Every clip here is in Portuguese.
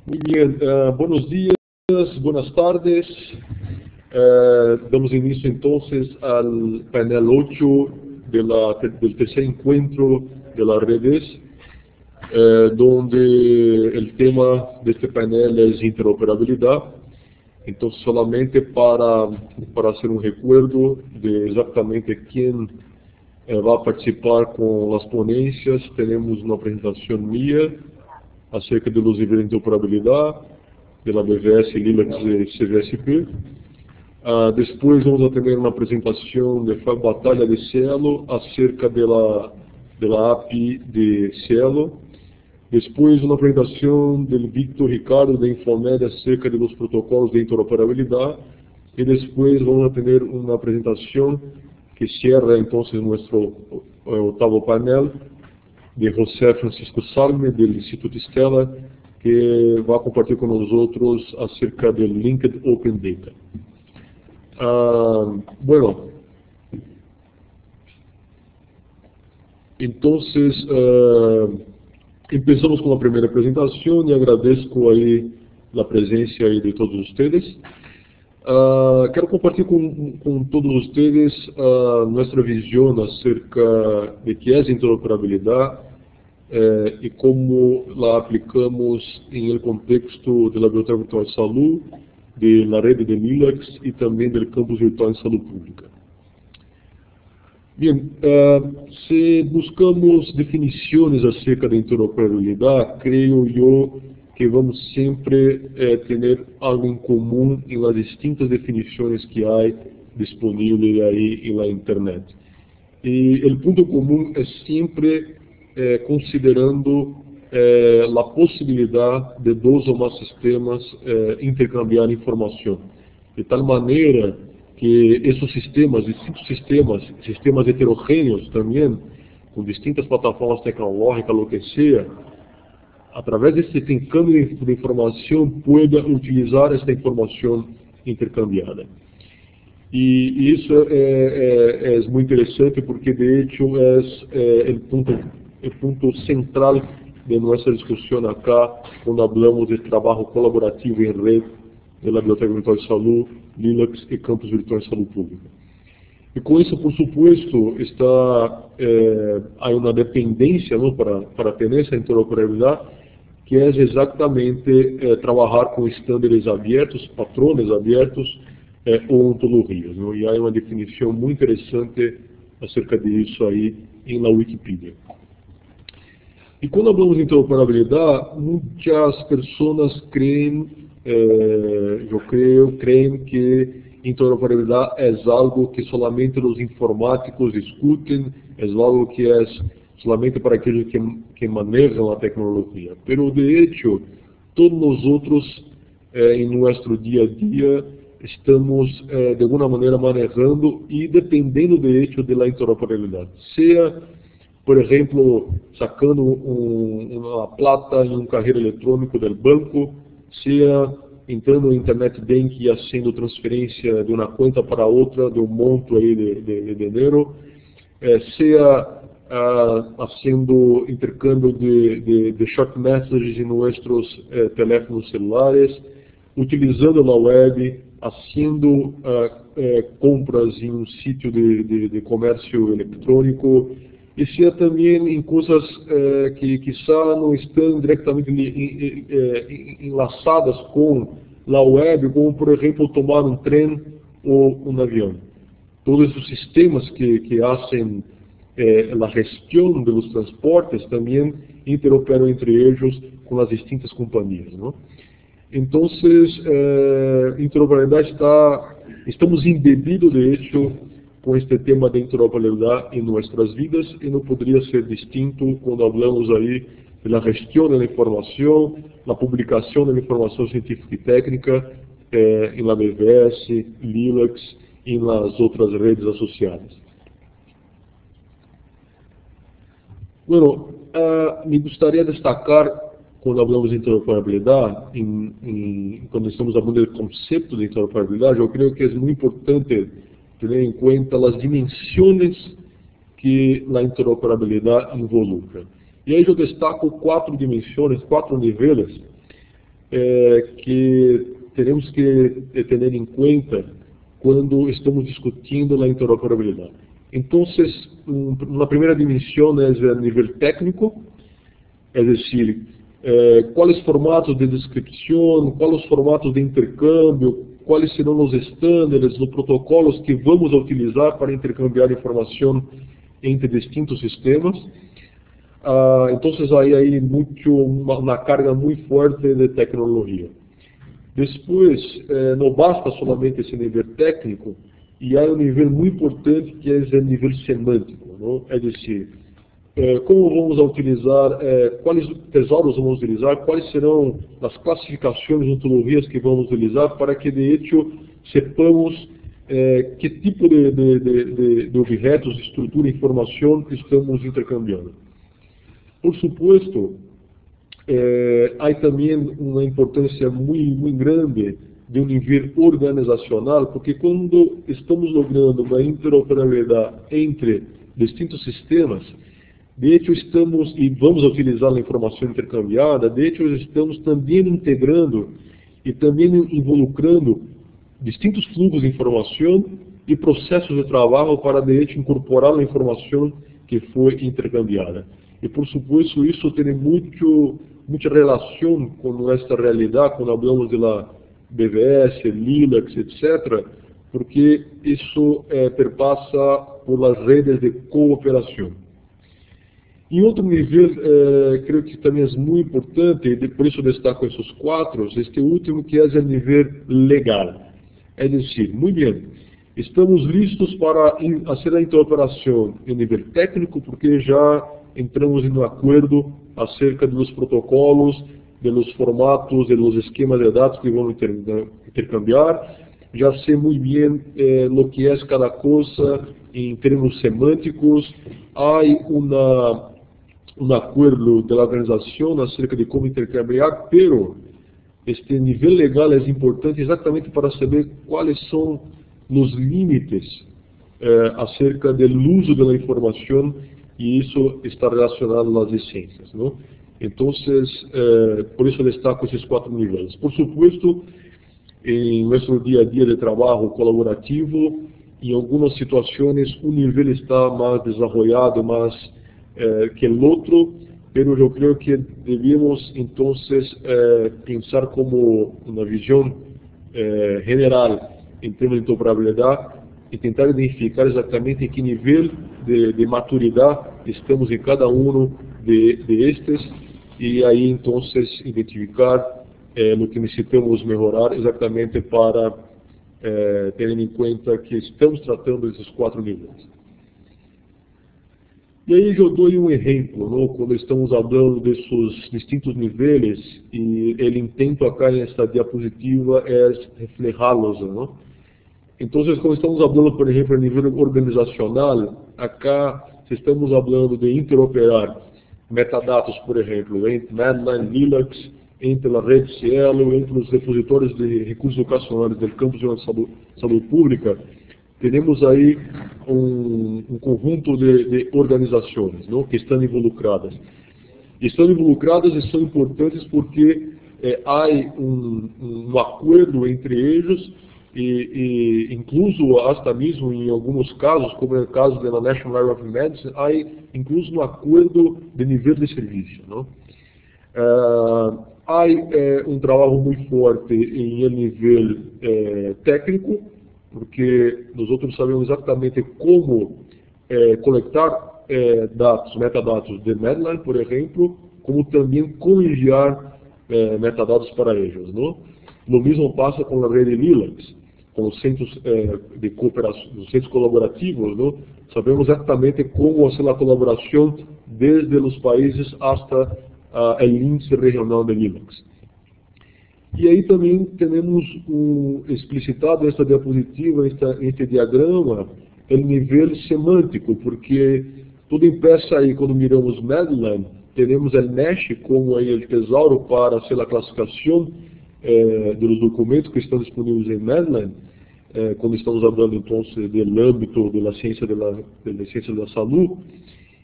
Muy bien, buenos días, buenas tardes. Damos inicio entonces al panel 8 del tercer encuentro de las redes, donde el tema de este panel es interoperabilidad. Entonces, solamente para hacer un recuerdo de exactamente quién va a participar con las ponencias, tenemos una presentación mía acerca de los niveles de interoperabilidad de la BVS, Linux y CVSP. Después vamos a tener una presentación de Batalha de Cielo acerca de la API de Cielo. Después una presentación del Víctor Ricardo de Infomed acerca de los protocolos de interoperabilidad. Y después vamos a tener una presentación que cierra entonces nuestro octavo panel, de José Francisco Salme, del Instituto Stella, que va a compartir con nosotros acerca del Linked Open Data. Bueno, entonces empezamos con la primera presentación y agradezco ahí la presencia ahí de todos ustedes. Quero compartir com todos ustedes nuestra visión acerca de qué es interoperabilidad y cómo la aplicamos en el contexto de la Biblioteca Virtual de Salud, de la red de Linux y también del campus virtual de salud pública. Bien, si buscamos definiciones acerca de interoperabilidad, creo yo que vamos siempre tener algo en común en las distintas definiciones que hay disponibles ahí en la Internet. Y el punto común es siempre considerando la posibilidad de dos o más sistemas intercambiar información, de tal manera que esos sistemas, distintos sistemas heterogêneos también, con distintas plataformas tecnológicas, lo que sea, a través de este intercambio de información pueda utilizar esta información intercambiada. Y eso es muy interesante porque de hecho es el punto central de nuestra discusión acá cuando hablamos de trabajo colaborativo en red de la Biblioteca Virtual de Salud, Linux y Campus Virtual de Salud Pública. Y con eso, por supuesto, hay una dependencia, ¿no?, para tener esa interoperabilidad, que es exactamente trabajar con estándares abiertos, patrones abiertos o ontologias, ¿no? Y hay una definición muy interesante acerca de eso ahí en la Wikipedia. Y cuando hablamos de interoperabilidad, muchas personas creen que interoperabilidad es algo que solamente los informáticos discuten, es algo que es solamente para aquellos que manejan la tecnología. Pero de hecho, todos nosotros en nuestro día a día estamos de alguna manera manejando y dependiendo de hecho de la interoperabilidad. Sea, por ejemplo, sacando una plata en un cajero electrónico del banco, sea entrando en Internet Bank y haciendo transferencia de una cuenta para otra de un monto ahí de dinero, sea haciendo intercambio de short messages en nuestros teléfonos celulares, utilizando la web, haciendo compras en un sitio de comercio electrónico, y sea también en cosas que quizá no están directamente enlaçadas con la web, como por ejemplo tomar un tren o un avión. Todos esos sistemas que hacen la gestión de los transportes también interoperan entre ellos con las distintas compañías, ¿no? Entonces, interoperabilidad estamos embebidos de hecho com este tema de interoperabilidad en nuestras vidas y no podría ser distinto cuando hablamos ahí de la gestión de la información, la publicación de la información científica y técnica en la BVS, Linux y en las otras redes asociadas. Bueno, me gustaría destacar cuando hablamos de interoperabilidad, cuando estamos hablando del concepto de interoperabilidad, yo creo que es muy importante tener en cuenta las dimensiones que la interoperabilidad involucra. Y ahí yo destaco 4 dimensiones, 4 niveles, que temos que ter em conta quando estamos discutindo a interoperabilidade. Então, uma primeira dimensão é o nível técnico, é decir, quais formatos de descrição, quais os formatos de intercâmbio, quais serão os estándares, os protocolos que vamos utilizar para intercambiar informação entre distintos sistemas. Então, aí uma carga muito forte de tecnologia. Depois, não basta somente esse nível técnico, e há um nível muito importante que é o nível semântico, não? É decir, como vamos utilizar, quais tesouros vamos utilizar, quais serão as classificações e ontologias que vamos utilizar para que, de hecho, sepamos que tipo de objetos, de estrutura e informação estamos intercambiando. Por supuesto, há também uma importância muito grande de um nível organizacional, porque quando estamos logrando uma interoperabilidade entre distintos sistemas, de hecho estamos, e vamos utilizar a informação intercambiada, de hecho estamos também integrando e também involucrando distintos fluxos de informação e processos de trabalho para, de hecho, incorporar a informação que foi intercambiada. E, por supuesto, isso tem muita relação com esta realidade, quando falamos da BVS, Lilacs, etc., porque isso perpassa por as redes de cooperação. Em outro nível, creio que também é muito importante, e por isso destaco esses quatro, este último que é o nível legal. É dizer, muito bem, estamos listos para fazer a interoperação em nível técnico, porque já entramos em um acordo acerca dos protocolos, dos formatos, dos esquemas de dados que vamos intercambiar. Já sei muito bem o que é cada coisa em termos semânticos. Há um acordo da organização acerca de como intercambiar, pero este nível legal é importante exatamente para saber quais são os limites acerca do uso da informação, e isso está relacionado às licenças, não? Então, por isso destaco esses quatro níveis. Por supuesto, em nosso dia a dia de trabalho colaborativo, em algumas situações, um nível está mais desenvolvido, mais que o outro, mas eu creio que devemos, então, pensar como uma visão general em termos de interoperabilidade e tentar identificar exatamente em que nível de maturidade estamos em cada um de estes, e aí, então, identificar no que necessitamos melhorar exatamente para ter em conta que estamos tratando desses quatro níveis. E aí eu dou um exemplo, não? Quando estamos falando desses distintos níveis, e o intento acá nesta diapositiva é reflejá-los, não? Então, quando estamos falando, por exemplo, a nível organizacional, acá estamos falando de interoperar metadados, por exemplo, entre Medline, Lilacs, entre a rede Cielo, entre os repositórios de recursos educacionais do campus de saúde pública. Temos aí um conjunto de organizações, não, que estão involucradas. Estão involucradas e são importantes porque há um acordo entre eles, e incluso até mesmo em alguns casos, como é o caso da National Library of Medicine, há incluso um acordo de nível de serviço, não? Há um trabalho muito forte em nível técnico, porque nós outros sabemos exatamente como coletar dados, metadados de Medline, por exemplo, como também como enviar metadados para eles, não? O mesmo passa com a rede Lilacs, com os centros de cooperação, os centros colaborativos, não? Sabemos exatamente como fazer a colaboração desde os países até o índice regional de Lilacs. E aí também temos explicitado esta diapositiva, este diagrama, o nível semântico, porque tudo empieza aí, quando miramos Medline, temos o Mesh como aí o tesouro para fazer a classificação dos documentos que estão disponíveis em Medline, quando estamos falando então do âmbito da ciência da saúde.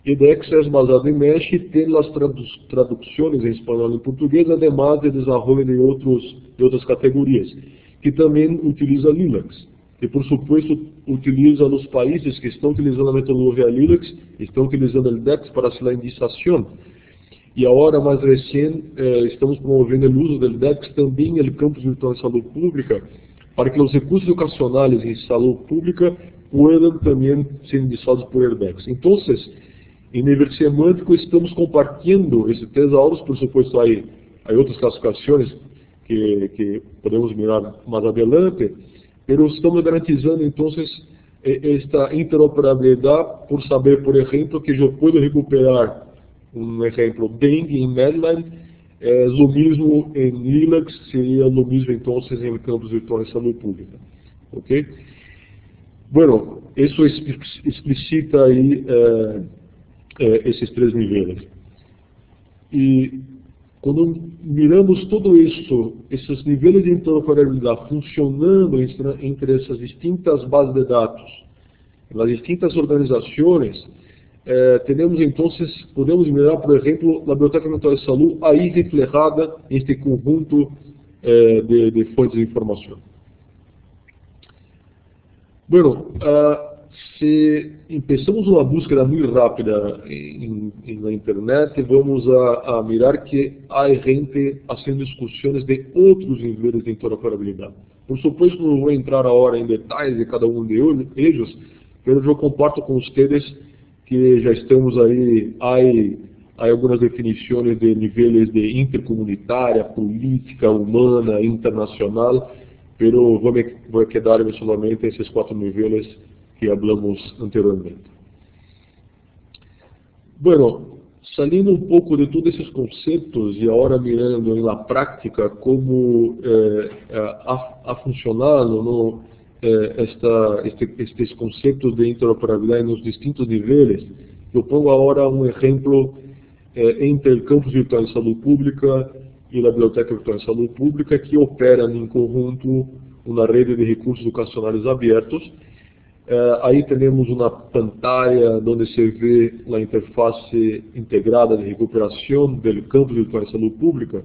EDEX es basado en Mesh y tiene las traducciones en español y en portugués, además de desarrollo de otras categorías, que también utiliza Linux. Y por supuesto utiliza los países que están utilizando la metodología Linux, están utilizando el DEX para hacer la indización. Y ahora, más recién, estamos promoviendo el uso del DEX también en el campus virtual de salud pública, para que los recursos educacionales en salud pública puedan también ser indizados por el DEX. Entonces, en nivel semántico estamos compartiendo esses 3 aulas, por supuesto hay outras classificações que podemos mirar mais adelante, pero estamos garantizando entonces esta interoperabilidade por saber, por exemplo, que eu posso recuperar exemplo dengue em Medline, lo mismo em Linux, seria lo mismo entonces em campos virtuais de saúde pública. ¿Ok? Bueno, isso explicita aí esses 3 níveis. E quando miramos tudo isso, esses níveis de interoperabilidade funcionando entre essas distintas bases de dados, nas distintas organizações, podemos mirar, por exemplo, a Biblioteca Virtual de Saúde aí reflejada neste conjunto de fontes de informação. Bueno, se empezamos uma búsqueda muito rápida na internet, vamos a mirar que há gente fazendo discussões de outros níveis de interoperabilidade. Por supuesto, não vou entrar agora em detalhes de cada um de eles, mas eu comparto com vocês que já estamos aí, há algumas definições de níveis de intercomunitária, política, humana, internacional, pero vou quedar-me solamente esses 4 níveis que hablamos anteriormente. Bueno, saliendo un poco de todos esses conceitos e agora mirando na prática como ha funcionado, ¿no? Estes conceitos de interoperabilidade nos distintos níveis, eu pongo agora um exemplo entre o campus virtual de saúde pública e a biblioteca virtual de saúde pública, que operam em conjunto uma rede de recursos educacionais abertos. Aí temos uma pantalla onde se vê a interface integrada de recuperação do campus virtual de saúde pública,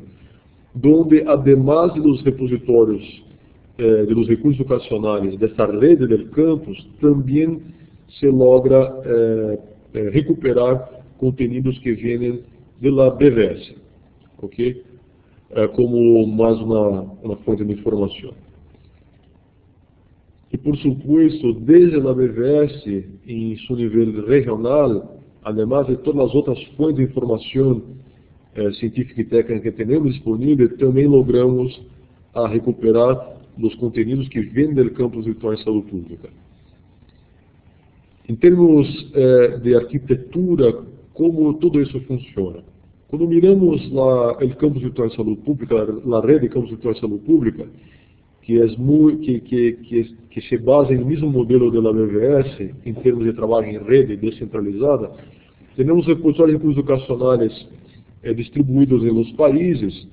onde, además dos repositórios de los recursos educacionais desta rede do campus, também se logra recuperar conteúdos que vêm da BVS, ok? Como mais uma fonte de informação. E, por supuesto, desde a BVS, em seu nível regional, además de todas as outras fontes de informação científica e técnica que temos disponíveis, também logramos a recuperar os conteúdos que vêm do campus virtual de saúde pública. Em termos de arquitetura, como tudo isso funciona? Quando miramos o campus virtual de saúde pública, a rede de campus virtual de saúde pública, que se basa no mesmo modelo da BVS, em termos de trabalho em rede descentralizada, temos repositórios de recursos educacionais distribuídos nos países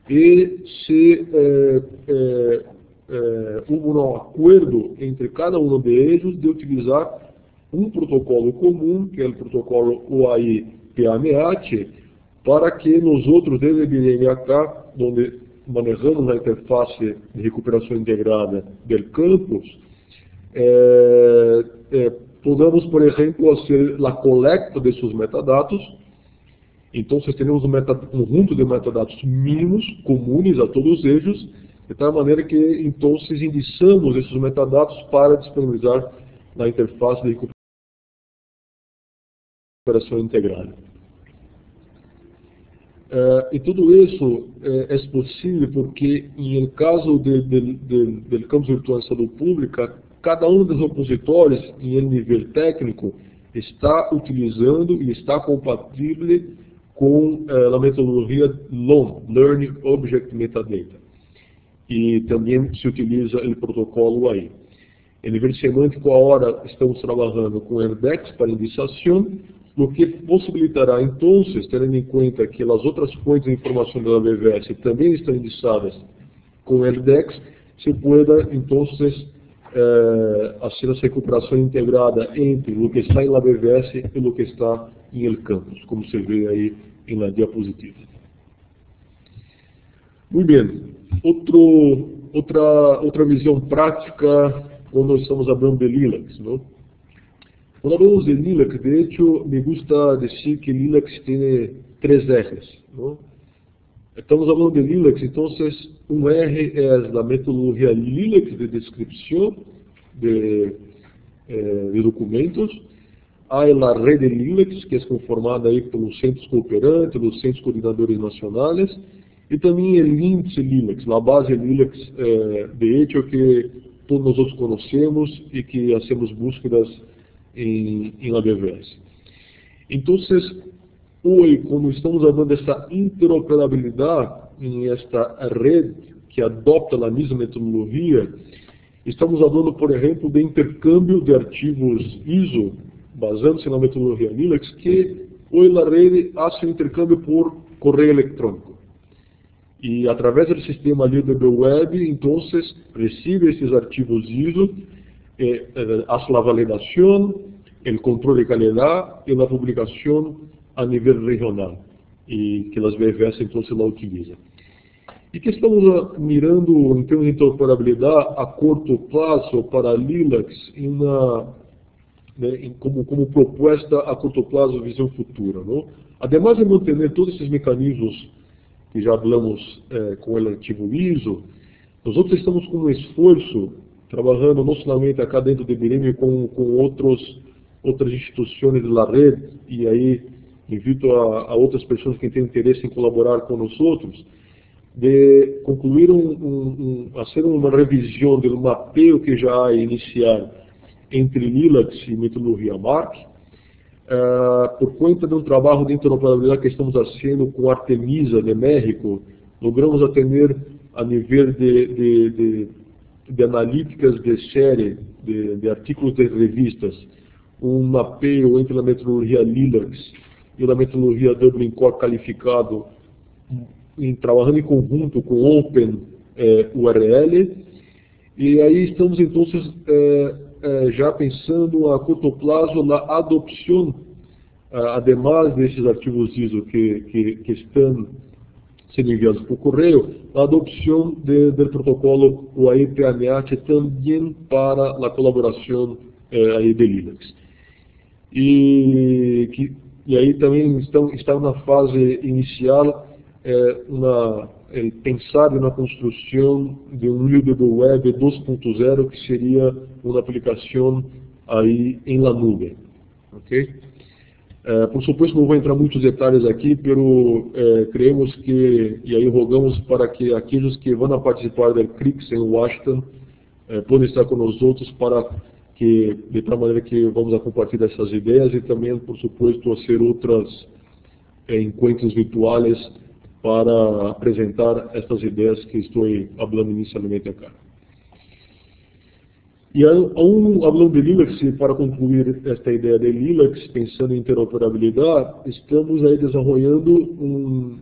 e houve um acordo entre cada um deles de utilizar um protocolo comum, que é o protocolo OAI-PAMEAT, para que nós outros, desde o BNH, onde manejamos a interface de recuperação integrada do campus, podemos, por exemplo, fazer a coleta desses metadados. Então, temos um conjunto de metadados mínimos, comuns a todos eles, de tal maneira que, então, indicamos esses metadados para disponibilizar na interface de recuperação integrada. E tudo isso é possível porque, em caso do campus virtual de saúde pública, cada um dos repositórios, em nível técnico, está utilizando e está compatível com a metodologia LOM, Learning Object Metadata. E também se utiliza o protocolo AI. Em nível semântico, agora estamos trabalhando com RDEX para indicação, o que possibilitará, então, tendo em conta que as outras fontes de informação da BVS também estão indicadas com RDEX, se pueda, então, hacer essa recuperação integrada entre o que está em la BVS e o que está em el campus, como se vê aí em la diapositiva. Muito bem. Outra visão prática quando estamos falando de Lilacs, não? Quando falamos de Lilacs, de hecho, me gusta dizer que Lilacs tem 3 ejes, não? Estamos falando de Lilacs, então, um eje é a metodologia Lilacs de descrição de documentos. Há a rede Lilacs, que é conformada aí pelos centros cooperantes, pelos centros coordenadores nacionais, e também o índice Lilacs, a base Lilacs, de hecho, que todos nós conhecemos e que hacemos búsquedas em la BVS. Então, hoje, como estamos falando dessa interoperabilidade em esta rede que adopta a mesma metodologia, estamos falando, por exemplo, de intercâmbio de arquivos ISO, basando-se na metodologia Lilacs, que hoje a rede faz o intercâmbio por correio eletrônico. E através do sistema LibreB Web, então, recebe esses arquivos ISO, faz a validação, o controle de qualidade e a publicação a nível regional, e que as BVS então se lá utilizam. E que estamos mirando em termos de interoperabilidade a curto prazo para Lilacs como proposta a curto prazo, visão futura, não? Ademais de manter todos esses mecanismos que já falamos com o arquivo ISO, nós outros estamos com um esforço, trabalhando não somente acá dentro de Bireme com outras instituições da rede, e aí invito a outras pessoas que têm interesse em colaborar com nós outros, de concluir fazer uma revisão do mapeio que já é iniciar entre Lilacs e metodologia MARC, por conta de um trabalho de interoperabilidade que estamos fazendo com Artemisa de México, logramos atender a nível de analíticas de série, de artigos de revistas, um mapeio entre a metodologia Lilacs e a metodologia Dublin Core qualificado, trabalhando em conjunto com Open URL, e aí estamos então já pensando a curto prazo na adopção, ademais desses arquivos ISO que estão sendo enviados por correio, a adopção do protocolo UAI-PAMEAT também para a colaboração aí de Lilacs. E aí também está na fase inicial pensar na construção de um LibreB Web 2.0, que seria uma aplicação aí em la nuvem, ok? Por supuesto, não vou entrar em muitos detalhes aqui, mas creemos que, e aí rogamos para que aqueles que vão participar do CRIX em Washington podem estar com nós outros para que, de tal maneira que vamos compartilhar essas ideias e também, por supuesto, fazer outros encontros virtuais para apresentar estas ideias que estou falando inicialmente acá. E falando de Lilacs, para concluir esta ideia de Lilacs, pensando em interoperabilidade, estamos aí desenvolvendo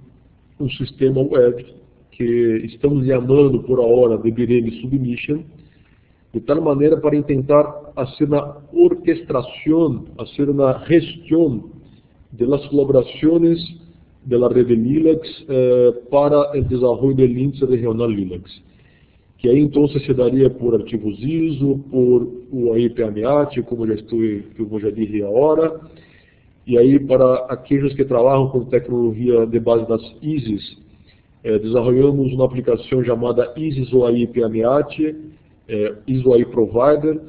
um sistema web que estamos chamando por agora de Bireme Submission, de tal maneira para tentar fazer uma orquestração, fazer uma gestão das colaborações da rede Lilacs para o desenvolvimento do índice regional Lilacs, que aí então se daria por arquivos ISO, por o UAI-PAMEAT, como já disse agora, e aí para aqueles que trabalham com tecnologia de base das ISIS, desenvolvemos uma aplicação chamada ISIS UAI-PAMEAT, ISO UAI Provider,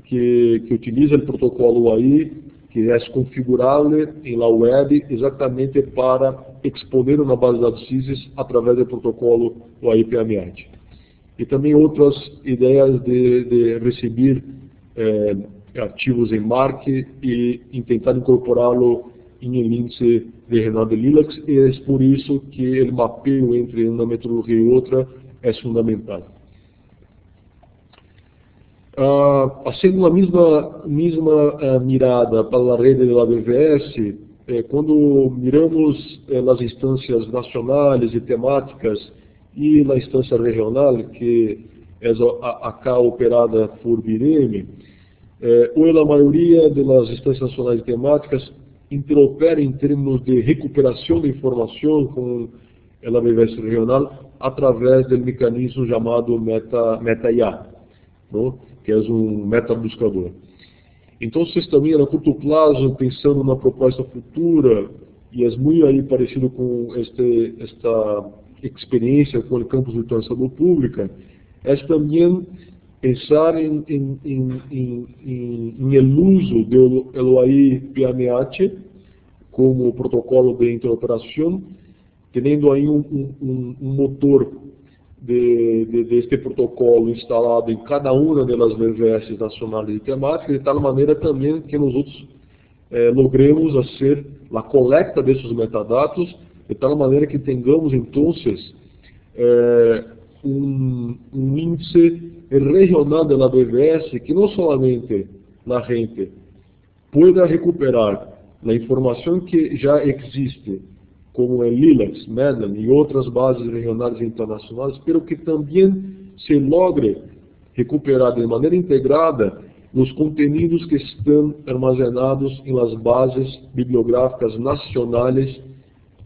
que utiliza o protocolo UAI, que é configurável em la web exatamente para exponer uma base de dados ISIS através do protocolo UAI-PAMEAT. E também outras ideias de receber arquivos em MARC e tentar incorporá-lo em índice regional de Lilacs, e é por isso que o mapeio entre uma metodologia e outra é fundamental. Fazendo a mesma mirada para a rede da BVS, quando miramos as instâncias nacionais e temáticas e na instância regional, que acá operada por BIREM, hoje a maioria das instâncias nacionais temáticas interopera em termos de recuperação de informação com a BVS regional através do mecanismo chamado MetaIA, que é um metabuscador. Então, vocês também, a curto prazo, pensando na proposta futura, e é muito aí parecido com esta experiência com o campus virtual de saúde pública, é também pensar em el uso do AI-PMH como protocolo de interoperação, tendo aí um motor deste protocolo instalado em cada uma das BVS nacionais de temática, de tal maneira também que nós outros logremos fazer a coleta desses metadados, de tal maneira que tenhamos, então, um índice regional da BVS que não somente a gente pueda recuperar a informação que já existe, como em LILACS, MEDLAN e outras bases regionais e internacionais, pero que também se logre recuperar de maneira integrada os conteúdos que estão armazenados em las bases bibliográficas nacionais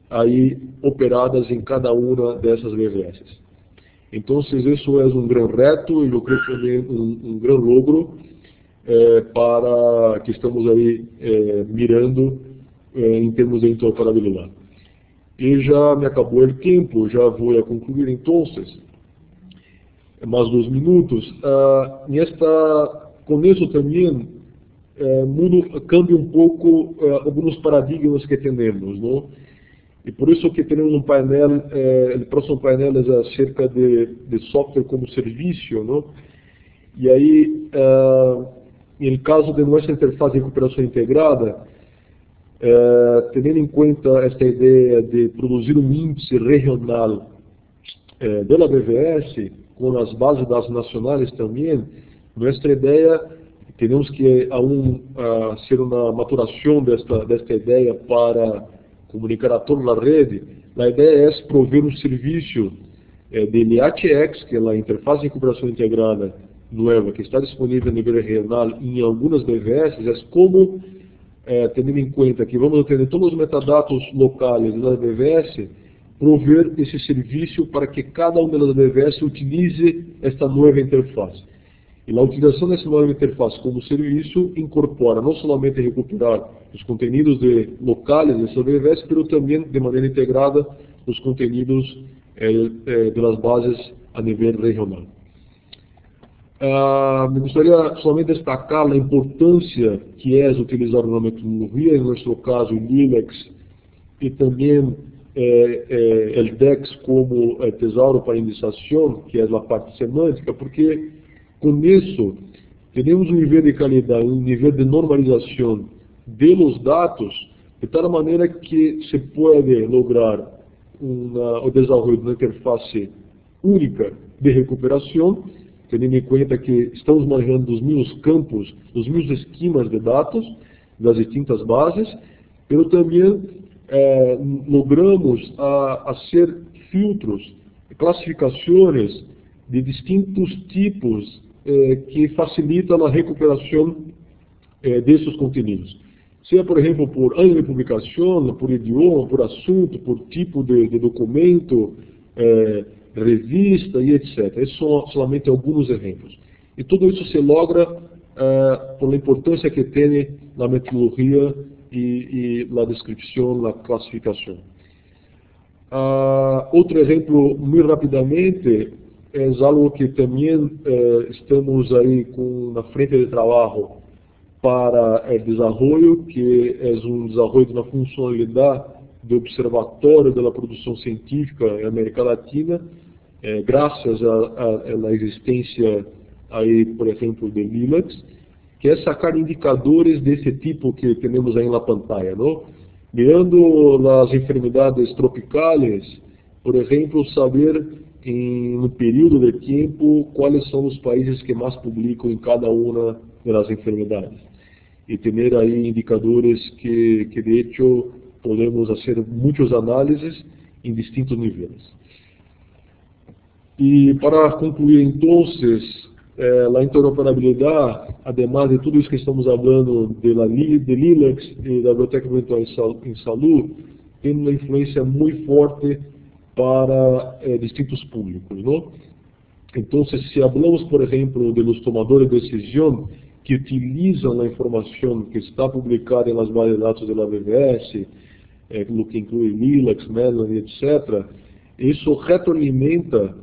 aí operadas em cada uma dessas BVS. Então, isso é um grande reto e eu creio também um grande logro para que estamos aí mirando em termos de interoperabilidade. E já me acabou o tempo, já vou concluir então, mais 2 minutos. Com isso também, cambia um pouco alguns paradigmas que temos, não? E por isso que temos um painel, o próximo painel é acerca de software como serviço, não? E aí, no caso de nossa interface de recuperação integrada, tendo em conta esta ideia de produzir um índice regional da BVS, com as bases de dados nacionais também, nossa ideia, temos que ser uma maturação desta ideia para comunicar a toda a rede. A ideia é prover um serviço de LATX, que é a interface de recuperação integrada nova, que está disponível a nível regional em algumas BVS, é como, tendo em conta que vamos atender todos os metadados locais da BVS, prover esse serviço para que cada uma das BVS utilize esta nova interface. E a utilização dessa nova interface como serviço incorpora não somente recuperar os conteúdos locais dessa BVS, mas também de maneira integrada os conteúdos das bases a nível regional. Me gostaria somente destacar a importância que é utilizar uma metodologia, em nosso caso, o LILACS, e também o DEX como tesouro para indexação, que é a parte semântica, porque com isso temos um nível de qualidade, um nível de normalização dos dados, de tal maneira que se pode lograr o desenvolvimento de uma interface única de recuperação, tendo em conta que estamos manejando os mesmos campos, os mesmos esquemas de dados das distintas bases, mas também logramos fazer filtros, classificações de distintos tipos que facilitam a recuperação desses conteúdos. Seja, por exemplo, por ano de publicação, por idioma, por assunto, por tipo de documento, revista e etc. Esses são somente alguns exemplos. E tudo isso se logra por a importância que tem na metodologia e na descrição, na classificação. Outro exemplo, muito rapidamente, é algo que também estamos aí na frente de trabalho para o desenvolvimento, que é um desenvolvimento de uma funcionalidade do Observatório da Produção Científica em América Latina, graças à existência, aí, por exemplo, de LILACS, que é sacar indicadores desse tipo que temos aí na pantalla, não? Mirando as enfermidades tropicais, por exemplo, saber em um período de tempo quais são os países que mais publicam em cada uma das enfermidades. E ter aí indicadores que de hecho, podemos fazer muitas análises em distintos níveis. E para concluir, então, a interoperabilidade, además de tudo isso que estamos falando de Linux e da biblioteca virtual em Salud, tem uma influência muito forte para distintos públicos, não? Então, se falamos, por exemplo, de los tomadores de decisão que utilizam a informação que está publicada nas bases de dados da BBS, no que inclui Linux, Medline, etc., isso retroalimenta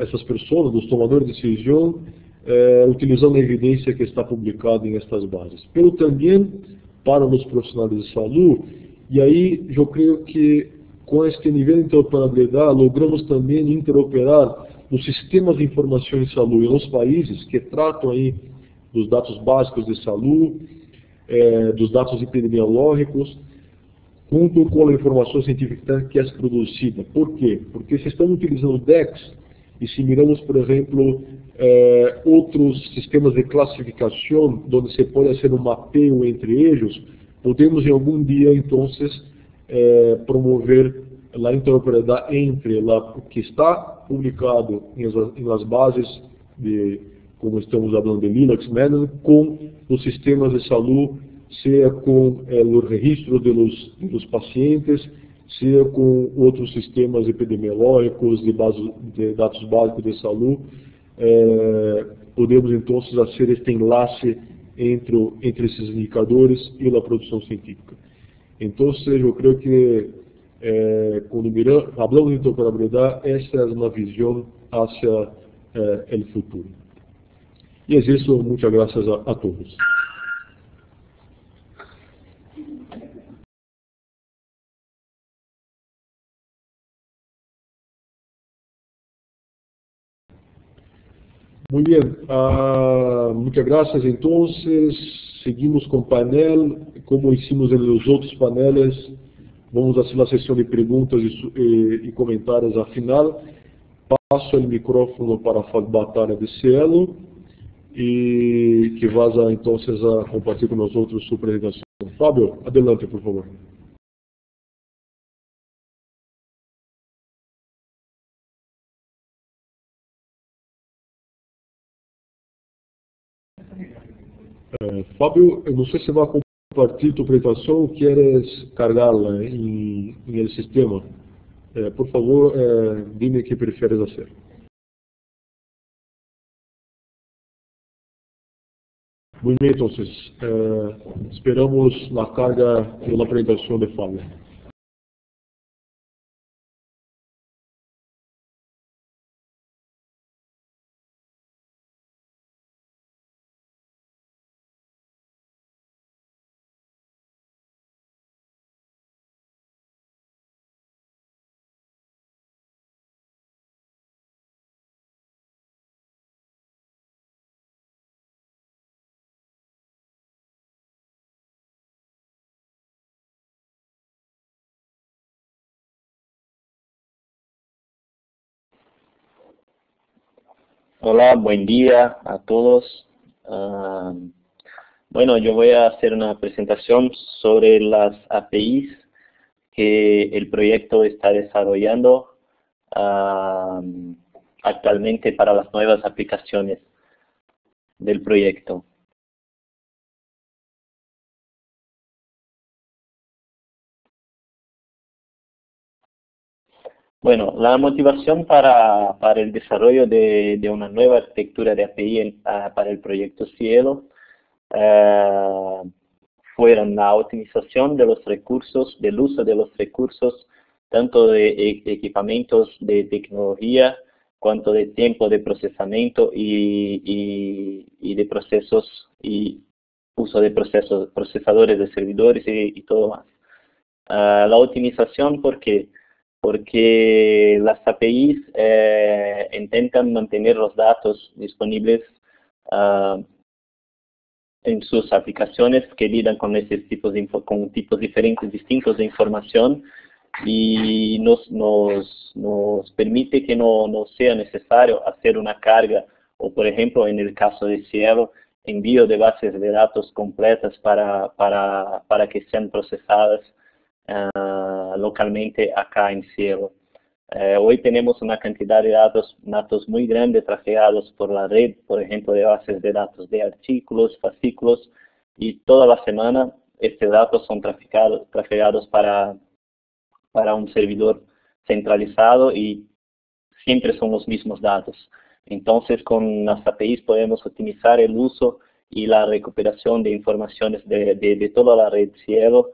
essas pessoas, os tomadores de decisão, utilizando a evidência que está publicada em estas bases. Pero também para os profissionais de saúde, e aí eu creio que com este nível de interoperabilidade logramos também interoperar os sistemas de informação em saúde nos países que tratam aí dos dados básicos de saúde, dos dados epidemiológicos, junto com a informação científica que é produzida. Por quê? Porque se estamos utilizando o DEX, e se miramos, por exemplo, outros sistemas de classificação, onde se pode fazer um mapeio entre eles, podemos em algum dia, então, promover a interoperabilidade entre o que está publicado nas bases, como estamos falando de Linux, Medline, com os sistemas de saúde, seja com o registro dos pacientes, seja com outros sistemas epidemiológicos, de dados básicos de saúde, podemos então fazer este enlace entre esses indicadores e a produção científica. Então, eu creio que quando falamos de interoperabilidade, essa é uma visão hacia o futuro. E é isso, muitas graças a todos. Muy bien, muchas gracias. Entonces, seguimos con painel. Como hicimos en los otros paneles, vamos a hacer la sesión de preguntas y comentarios al final. Paso el micrófono para Fábio de Cielo y que vaya entonces a compartir con nosotros su presentación. Fábio, adelante, por favor. Fábio, eu não sei se vai compartilhar tua apresentação ou queres carregá-la em el sistema. Por favor, dime o que preferes fazer. Muito bem, então, esperamos a carga da apresentação de Fábio. Hola, buen día a todos. Bueno, yo voy a hacer una presentación sobre las APIs que el proyecto está desarrollando actualmente para las nuevas aplicaciones del proyecto. Bueno, la motivación para el desarrollo de una nueva arquitectura de API para el proyecto Cielo fueron la optimización de los recursos, del uso de los recursos, tanto de equipamientos de tecnología, cuanto de tiempo de procesamiento y de procesos, y uso de procesadores de servidores y todo más. La optimización, ¿por qué? Porque las APIs intentan mantener los datos disponibles en sus aplicaciones que lidan con esos tipos diferentes, distintos de información, y nos permite que no sea necesario hacer una carga, o por ejemplo en el caso de Cielo, envío de bases de datos completas para que sean procesadas localmente acá en Cielo. Hoy tenemos una cantidad de datos muy grande trafegados por la red, por ejemplo, de bases de datos de artículos, fascículos, y toda la semana estos datos son trafegados para un servidor centralizado y siempre son los mismos datos. Entonces, con las APIs podemos optimizar el uso y la recuperación de informaciones de toda la red Cielo,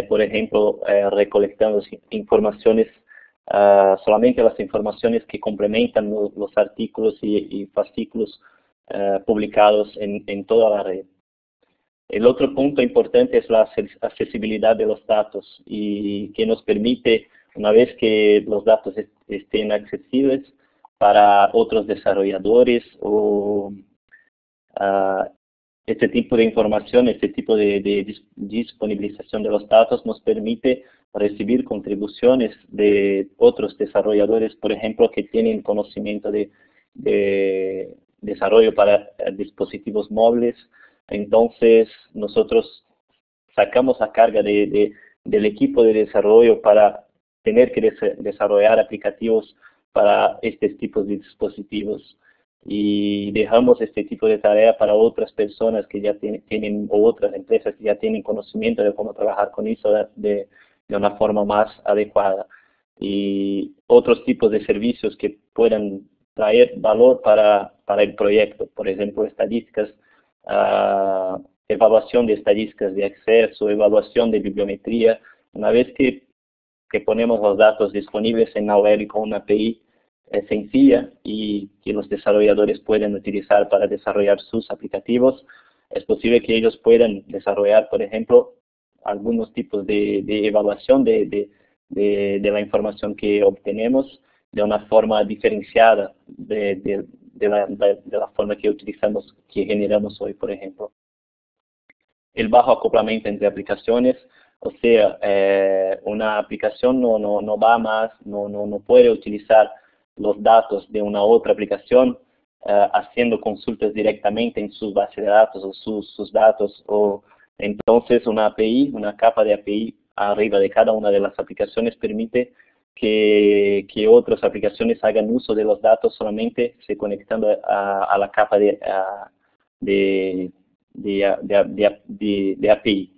por ejemplo, recolectando informaciones, solamente las informaciones que complementan los artículos y fascículos publicados en toda la red. El otro punto importante es la accesibilidad de los datos y que nos permite, una vez que los datos estén accesibles para otros desarrolladores o este tipo de información, este tipo de disponibilización de los datos nos permite recibir contribuciones de otros desarrolladores, por ejemplo, que tienen conocimiento de desarrollo para dispositivos móviles. Entonces, nosotros sacamos la carga del equipo de desarrollo para tener que desarrollar aplicativos para estos tipos de dispositivos. Y dejamos este tipo de tarea para otras personas que ya tienen o otras empresas que ya tienen conocimiento de cómo trabajar con eso de una forma más adecuada. Y otros tipos de servicios que puedan traer valor para el proyecto, por ejemplo, estadísticas, evaluación de estadísticas de acceso, evaluación de bibliometría. Una vez que ponemos los datos disponibles en la web con una API sencilla y que los desarrolladores pueden utilizar para desarrollar sus aplicativos, es posible que ellos puedan desarrollar, por ejemplo, algunos tipos de evaluación de la información que obtenemos de una forma diferenciada de la forma que utilizamos, que generamos hoy, por ejemplo. El bajo acoplamiento entre aplicaciones, o sea, una aplicación no va más, no puede utilizar los datos de una otra aplicación haciendo consultas directamente en sus bases de datos o sus datos, o entonces una API, una capa de API arriba de cada una de las aplicaciones permite que otras aplicaciones hagan uso de los datos solamente se conectando a la capa de API.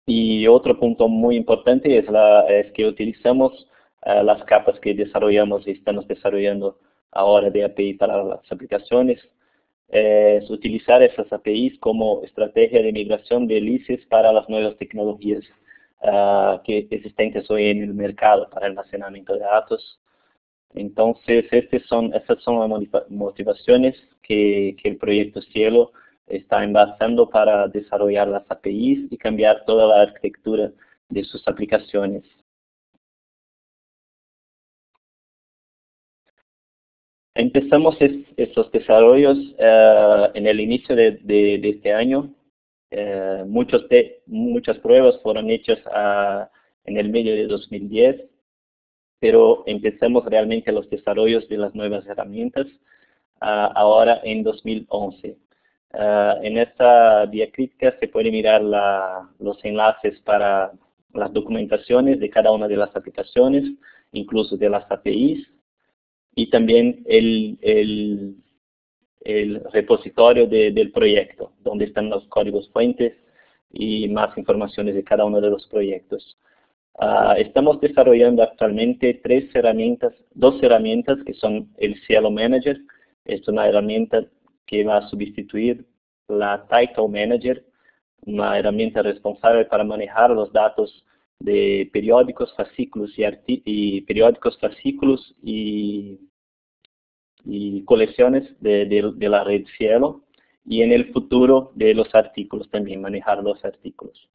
Y otro punto muy importante es que utilizamos las capas que desarrollamos y estamos desarrollando ahora de API para las aplicaciones, es utilizar esas APIs como estrategia de migración de LISES para las nuevas tecnologías que existentes hoy en el mercado para almacenamiento de datos. Entonces, esas son las motivaciones que el proyecto Cielo está envasando para desarrollar las APIs y cambiar toda la arquitectura de sus aplicaciones. Empezamos estos desarrollos en el inicio de este año. Muchas pruebas fueron hechas en el medio de 2010, pero empezamos realmente los desarrollos de las nuevas herramientas ahora en 2011. En esta diacrítica se puede mirar los enlaces para las documentaciones de cada una de las aplicaciones, incluso de las APIs, y también el repositorio del proyecto, donde están los códigos fuentes y más informaciones de cada uno de los proyectos. Estamos desarrollando actualmente dos herramientas que son el Cielo Manager. Es una herramienta que va a sustituir la Title Manager, una herramienta responsable para manejar los datos de periódicos, fascículos y colecciones de la red Cielo, y en el futuro de los artículos también, manejar los artículos.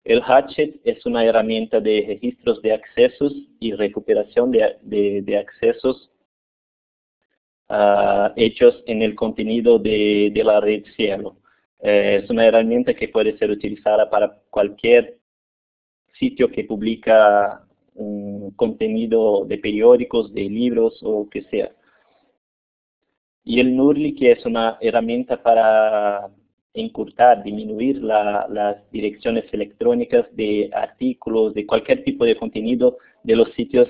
El Hatchet es una herramienta de registros de accesos y recuperación de accesos hechos en el contenido de la red Cielo. Es una herramienta que puede ser utilizada para cualquier sitio que publica un contenido de periódicos, de libros o que sea. Y el Nurli, que es una herramienta para encurtar, disminuir las direcciones electrónicas de artículos, de cualquier tipo de contenido de los sitios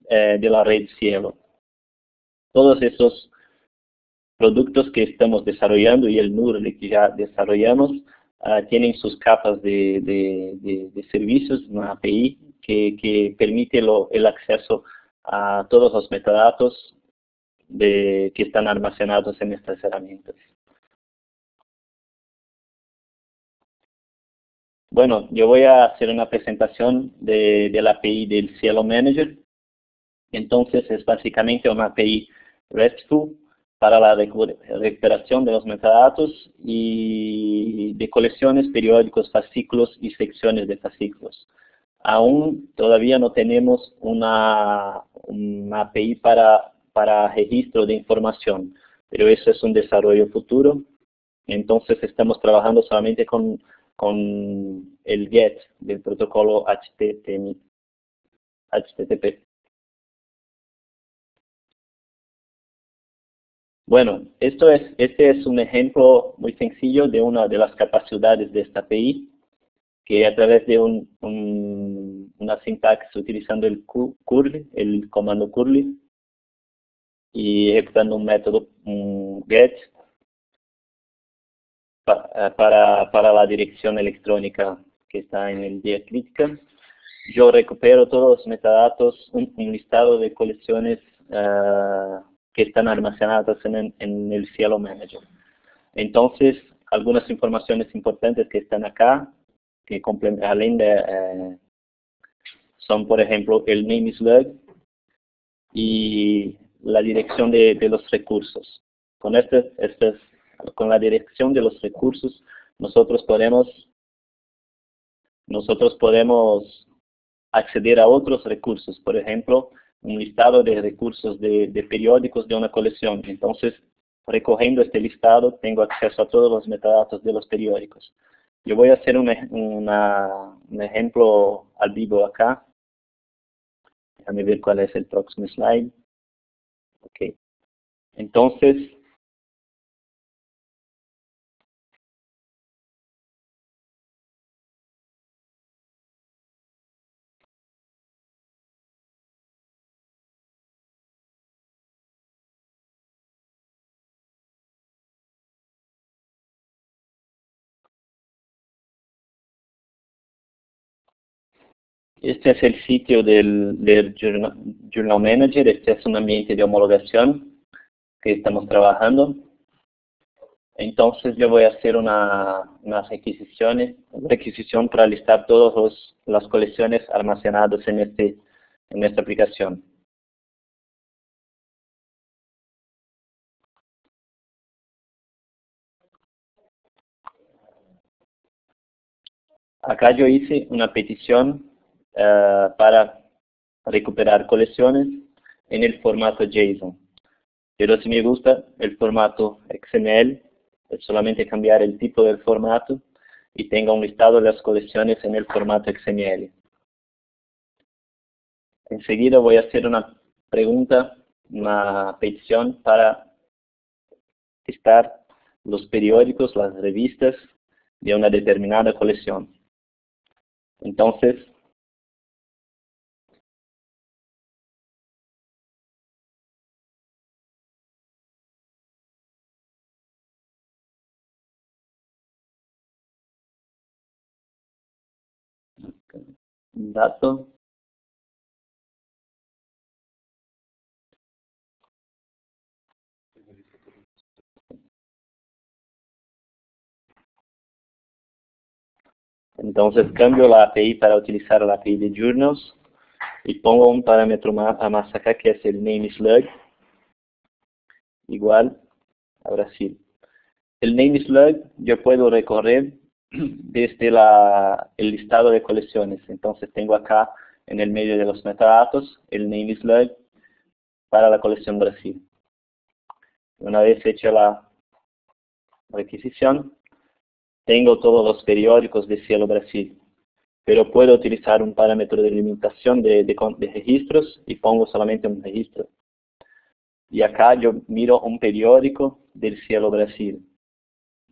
de la red Cielo. Todos esos productos que estamos desarrollando y el NURL que ya desarrollamos tienen sus capas de servicios, una API que permite el acceso a todos los metadatos que están almacenados en estas herramientas. Bueno, yo voy a hacer una presentación de la API del Cielo Manager. Entonces es básicamente una API RESTful para la recuperación de los metadatos y de colecciones, periódicos, fascículos y secciones de fascículos. Aún todavía no tenemos una API para registro de información, pero eso es un desarrollo futuro. Entonces estamos trabajando solamente con el GET del protocolo HTTP. Bueno, este es un ejemplo muy sencillo de una de las capacidades de esta API, que a través de una sintaxis utilizando el curly, el comando curly, y ejecutando un método get para la dirección electrónica que está en el diacritica. Yo recupero todos los metadatos, un listado de colecciones que están almacenadas en el Cielo Manager. Entonces, algunas informaciones importantes que están acá, que son, por ejemplo, el name slug y la dirección de los recursos. Con la dirección de los recursos, nosotros podemos acceder a otros recursos, por ejemplo, un listado de recursos de periódicos de una colección. Entonces, recogiendo este listado, tengo acceso a todos los metadatos de los periódicos. Yo voy a hacer un ejemplo al vivo acá. Déjame ver cuál es el próximo slide. Ok. Entonces, este es el sitio del Journal Manager. Este es un ambiente de homologación que estamos trabajando. Entonces yo voy a hacer una requisición para listar todas las colecciones almacenadas en esta aplicación. Acá yo hice una petición para recuperar colecciones en el formato JSON. Pero si me gusta el formato XML, es solamente cambiar el tipo del formato y tenga un listado de las colecciones en el formato XML. Enseguida voy a hacer una pregunta, una petición para listar los periódicos, las revistas de una determinada colección. Entonces, un dato. Entonces cambio la API para utilizar la API de Journals y pongo un parámetro más acá que es el name slug, igual a Brasil. El name slug yo puedo recorrer desde el listado de colecciones. Entonces tengo acá en el medio de los metadatos el name slug para la colección Brasil. Una vez hecha la requisición, tengo todos los periódicos de Cielo Brasil, pero puedo utilizar un parámetro de limitación de registros y pongo solamente un registro. Y acá yo miro un periódico del Cielo Brasil.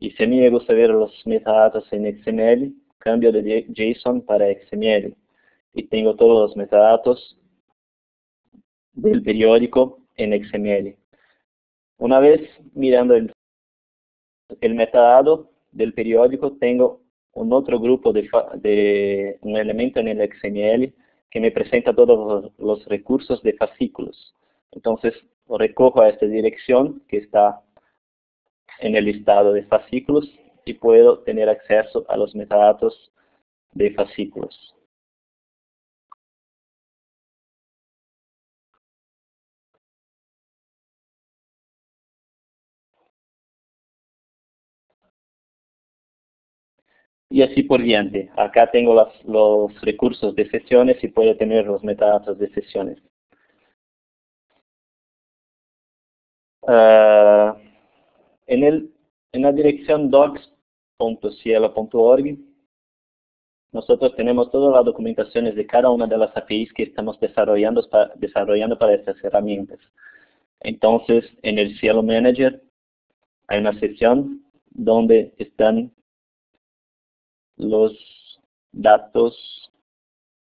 Y si a mí me gusta ver los metadatos en XML, cambio de JSON para XML. Y tengo todos los metadatos del periódico en XML. Una vez mirando el metadado del periódico, tengo un otro grupo de un elemento en el XML que me presenta todos los recursos de fascículos. Entonces, recojo a esta dirección que está en el listado de fascículos y puedo tener acceso a los metadatos de fascículos. Y así por diante. Acá tengo los recursos de sesiones y puedo tener los metadatos de sesiones. En la dirección docs.cielo.org, nosotros tenemos todas las documentaciones de cada una de las APIs que estamos desarrollando para estas herramientas. Entonces, en el Cielo Manager hay una sección donde están los datos,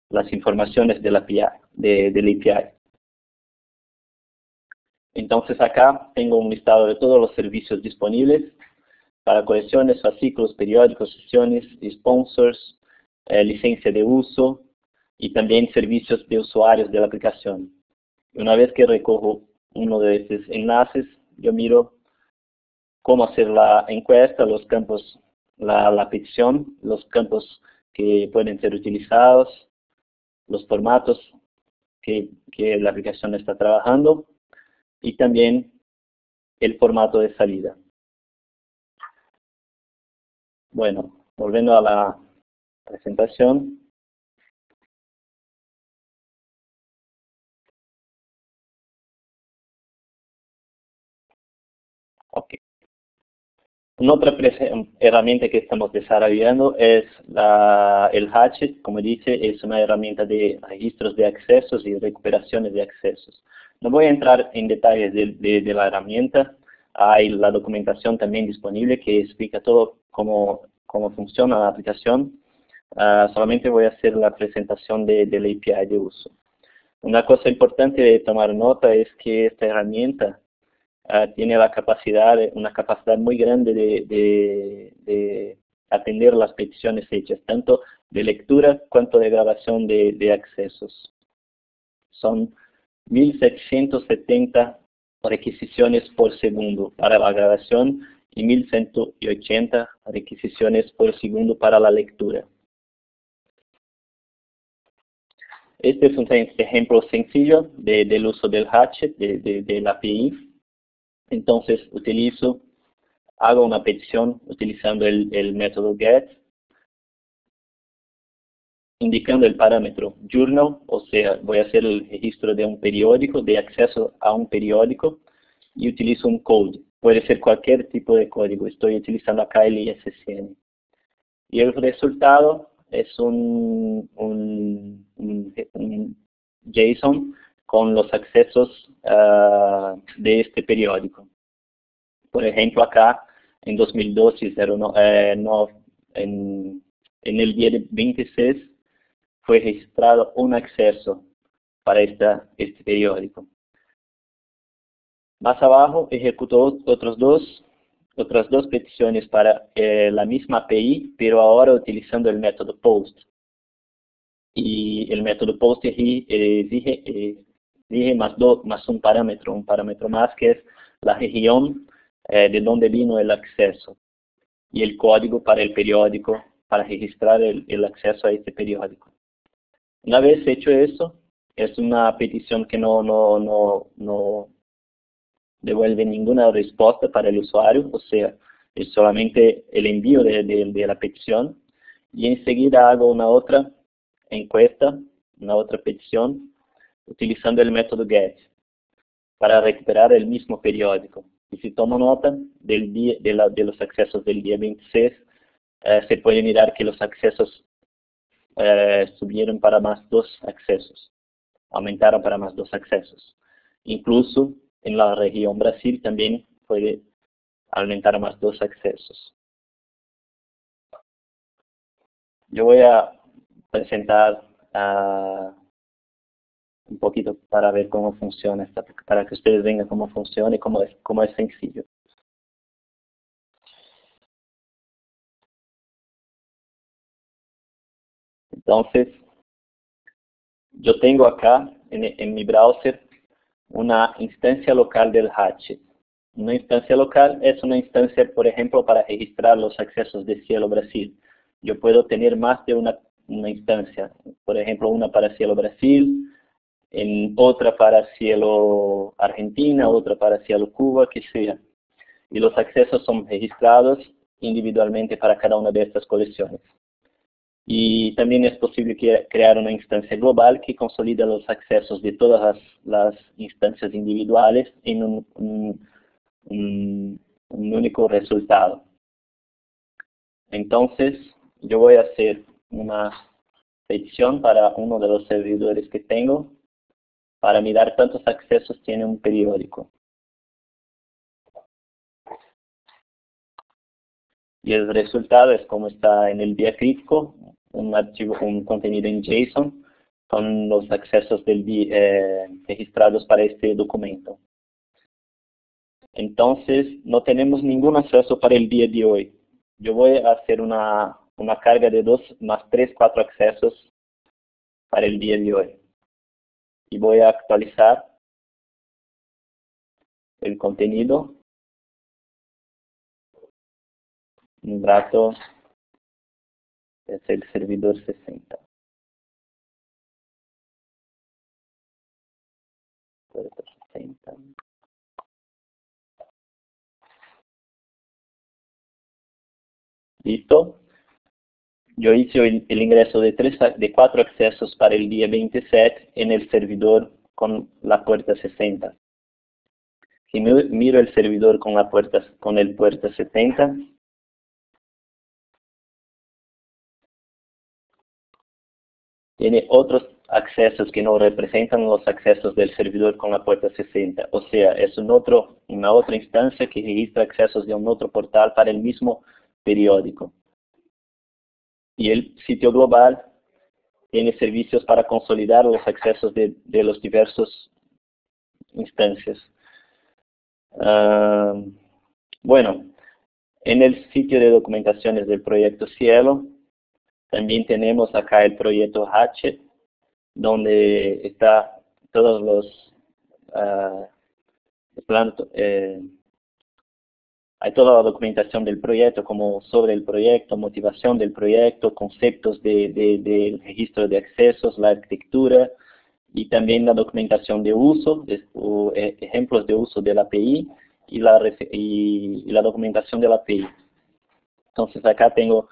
las informaciones de la API, del API. Entonces acá tengo un listado de todos los servicios disponibles para colecciones, fascículos, periódicos, sesiones, sponsors, licencia de uso y también servicios de usuarios de la aplicación. Y una vez que recojo uno de estos enlaces, yo miro cómo hacer la encuesta, los campos, la petición, los campos que pueden ser utilizados, los formatos que la aplicación está trabajando y también el formato de salida. Bueno, volviendo a la presentación. Ok. Una otra herramienta que estamos desarrollando es el Hatchet. Como dice, es una herramienta de registros de accesos y recuperaciones de accesos. No voy a entrar en detalles de la herramienta. Hay la documentación también disponible que explica todo cómo funciona la aplicación. Solamente voy a hacer la presentación del API de uso. Una cosa importante de tomar nota es que esta herramienta tiene una capacidad muy grande de atender las peticiones hechas, tanto de lectura cuanto de grabación de accesos. Son 1770 requisiciones por segundo para la grabación y 1180 requisiciones por segundo para la lectura. Este es un ejemplo sencillo del uso del Hatchet, de la API. Entonces hago una petición utilizando el método get, indicando el parámetro journal, o sea, voy a hacer el registro de un periódico, de acceso a un periódico, y utilizo un code. Puede ser cualquier tipo de código, estoy utilizando acá el ISSN. Y el resultado es un JSON con los accesos de este periódico. Por ejemplo, acá en 2012, en el día 26, fue registrado un acceso para este periódico. Más abajo ejecutó otras dos peticiones para la misma API, pero ahora utilizando el método POST. Y el método POST exige más un parámetro más que es la región de donde vino el acceso y el código para el periódico, para registrar el acceso a este periódico. Una vez hecho eso, es una petición que no devuelve ninguna respuesta para el usuario, o sea, es solamente el envío de la petición, y enseguida hago una otra encuesta, una otra petición, utilizando el método get, para recuperar el mismo periódico. Y si tomo nota de los accesos del día 26, se puede mirar que los accesos subieron para más 2 accesos, aumentaron para más 2 accesos. Incluso en la región Brasil también puede aumentar más 2 accesos. Yo voy a presentar un poquito para ver cómo funciona, para que ustedes vean cómo funciona y cómo es sencillo. Entonces, yo tengo acá en mi browser una instancia local del Hatchet. Una instancia local es una instancia, por ejemplo, para registrar los accesos de Cielo Brasil. Yo puedo tener más de una instancia, por ejemplo, una para Cielo Brasil, otra para Cielo Argentina, otra para Cielo Cuba, que sea. Y los accesos son registrados individualmente para cada una de estas colecciones. Y también es posible crear una instancia global que consolida los accesos de todas las instancias individuales en un único resultado. Entonces, yo voy a hacer una petición para uno de los servidores que tengo para mirar cuántos accesos tiene un periódico. Y el resultado es como está en el diacrítico, un archivo, un contenido en JSON con los accesos registrados para este documento. Entonces, no tenemos ningún acceso para el día de hoy. Yo voy a hacer una carga de 2 más 3, 4 accesos para el día de hoy. Y voy a actualizar el contenido. Un rato es el servidor 60. Puerta 60. Listo. Yo hice el ingreso de 4 accesos para el día 27 en el servidor con la puerta 60. Si miro el servidor con el puerta 70, tiene otros accesos que no representan los accesos del servidor con la puerta 60. O sea, es una otra instancia que registra accesos de un otro portal para el mismo periódico. Y el sitio global tiene servicios para consolidar los accesos de los diversos instancias. Bueno, en el sitio de documentaciones del proyecto Cielo, también tenemos acá el proyecto Hatchet, donde está todos los hay toda la documentación del proyecto, como sobre el proyecto, motivación del proyecto, conceptos del registro de accesos, la arquitectura, y también la documentación de uso, ejemplos de uso de la API y la documentación de la API. Entonces acá tengo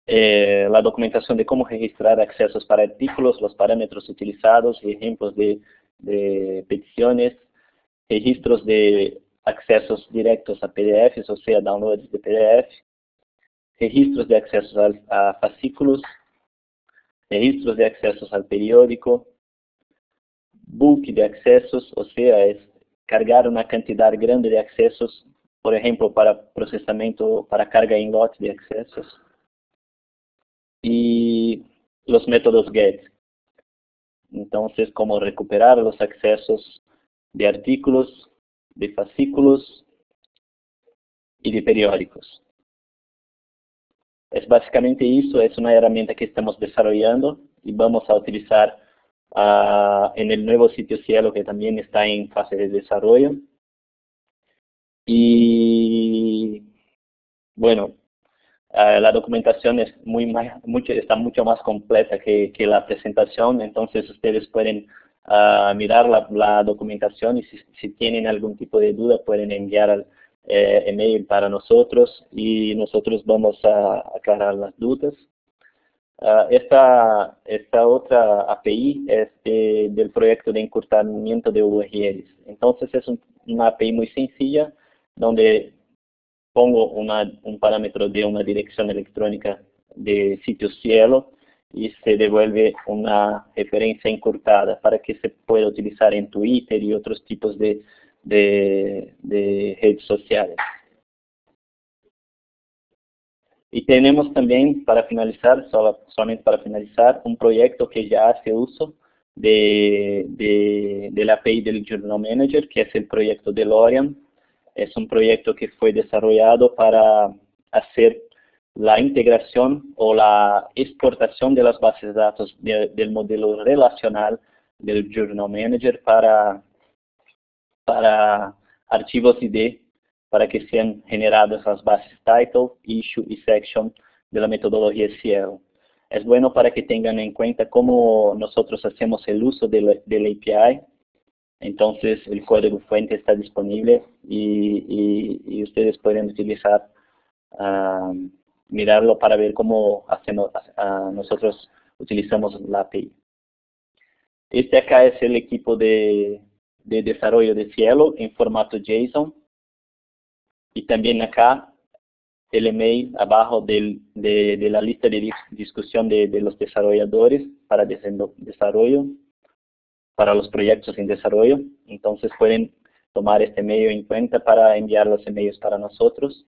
la documentación de cómo registrar accesos para artículos, los parámetros utilizados, ejemplos de peticiones, registros de accesos directos a PDFs, o sea, downloads de PDF, registros de accesos a fascículos, registros de accesos al periódico, bulk de accesos, o sea, es cargar una cantidad grande de accesos, por ejemplo, para procesamiento, para carga en lote de accesos, y los métodos GET. Entonces, cómo recuperar los accesos de artículos, de fascículos y de periódicos. Es básicamente eso, es una herramienta que estamos desarrollando y vamos a utilizar en el nuevo sitio Cielo, que también está en fase de desarrollo. Y bueno, la documentación es está mucho más completa que la presentación, entonces ustedes pueden mirar la documentación y si tienen algún tipo de duda pueden enviar al email para nosotros y nosotros vamos a aclarar las dudas. Esta otra API es del proyecto de encurtamiento de URLs. Entonces es una API muy sencilla donde pongo un parámetro de una dirección electrónica de sitio Cielo y se devuelve una referencia encurtada para que se pueda utilizar en Twitter y otros tipos de redes sociales. Y tenemos también, para finalizar, solamente para finalizar, un proyecto que ya hace uso de la API del Journal Manager, que es el proyecto DeLorean. Es un proyecto que fue desarrollado para hacer la integración o la exportación de las bases de datos del modelo relacional del Journal Manager para archivos ID, para que sean generadas las bases title, issue y section de la metodología Cielo. Es bueno para que tengan en cuenta cómo nosotros hacemos el uso del API. Entonces el código fuente está disponible y ustedes pueden utilizar, mirarlo para ver cómo hacemos, nosotros utilizamos la API. Este acá es el equipo de desarrollo de Cielo en formato JSON. Y también acá el email abajo de la lista de discusión de los desarrolladores para desarrollo, para los proyectos en desarrollo. Entonces pueden tomar este medio en cuenta para enviar los emails para nosotros.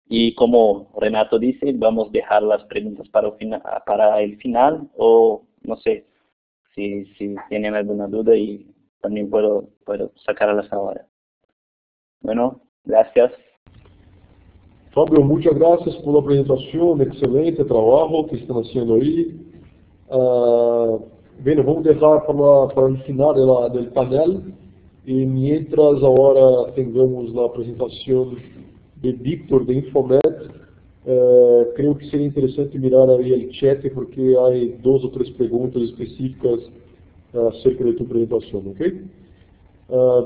Y como Renato dice, vamos a dejar las preguntas para el final, o no sé si tienen alguna duda, y también puedo sacarlas ahora. Bueno, gracias. Fábio, muchas gracias por la presentación, excelente trabajo que están haciendo ahí. Bueno, vamos a dejar para el final del panel, y mientras ahora tengamos la presentación de Víctor de Infomet, creo que sería interesante mirar ahí el chat, porque hay 2 o 3 preguntas específicas acerca de tu presentación, ¿ok?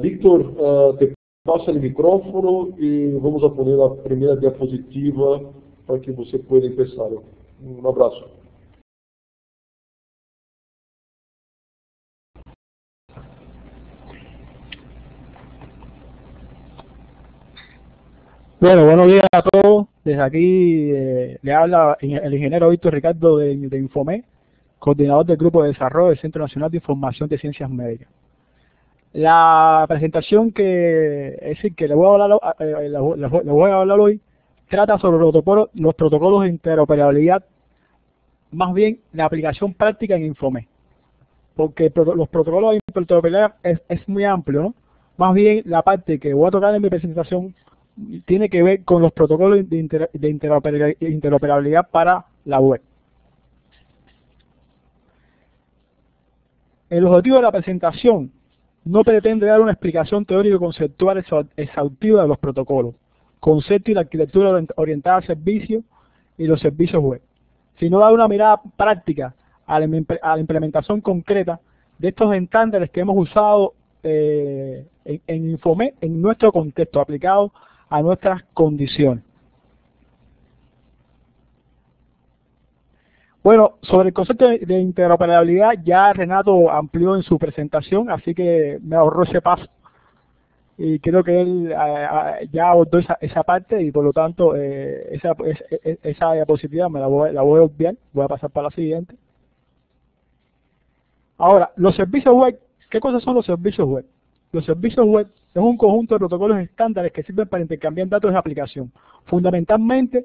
Víctor, te pasa el micrófono y vamos a poner la primera diapositiva para que você pueda empezar. Un abrazo. Bueno, buenos días a todos. Desde aquí le habla el ingeniero Víctor Ricardo de Infomet, coordinador del Grupo de Desarrollo del Centro Nacional de Información de Ciencias Médicas. La presentación que le voy a hablar hoy trata sobre los protocolos de interoperabilidad, más bien la aplicación práctica en Infomet, porque los protocolos de interoperabilidad es muy amplio, ¿no? Más bien la parte que voy a tocar en mi presentación tiene que ver con los protocolos de interoperabilidad para la web. El objetivo de la presentación no pretende dar una explicación teórico-conceptual exhaustiva de los protocolos, conceptos y la arquitectura orientada al servicio y los servicios web, sino dar una mirada práctica a la implementación concreta de estos estándares que hemos usado en Infomet en nuestro contexto, aplicado a nuestras condiciones. Bueno, sobre el concepto de interoperabilidad ya Renato amplió en su presentación, así que me ahorró ese paso. Y creo que él ya abordó esa parte, y por lo tanto esa diapositiva la voy a obviar, voy a pasar para la siguiente. Ahora, los servicios web, ¿qué cosas son los servicios web? Los servicios web es un conjunto de protocolos estándares que sirven para intercambiar datos de aplicación. Fundamentalmente,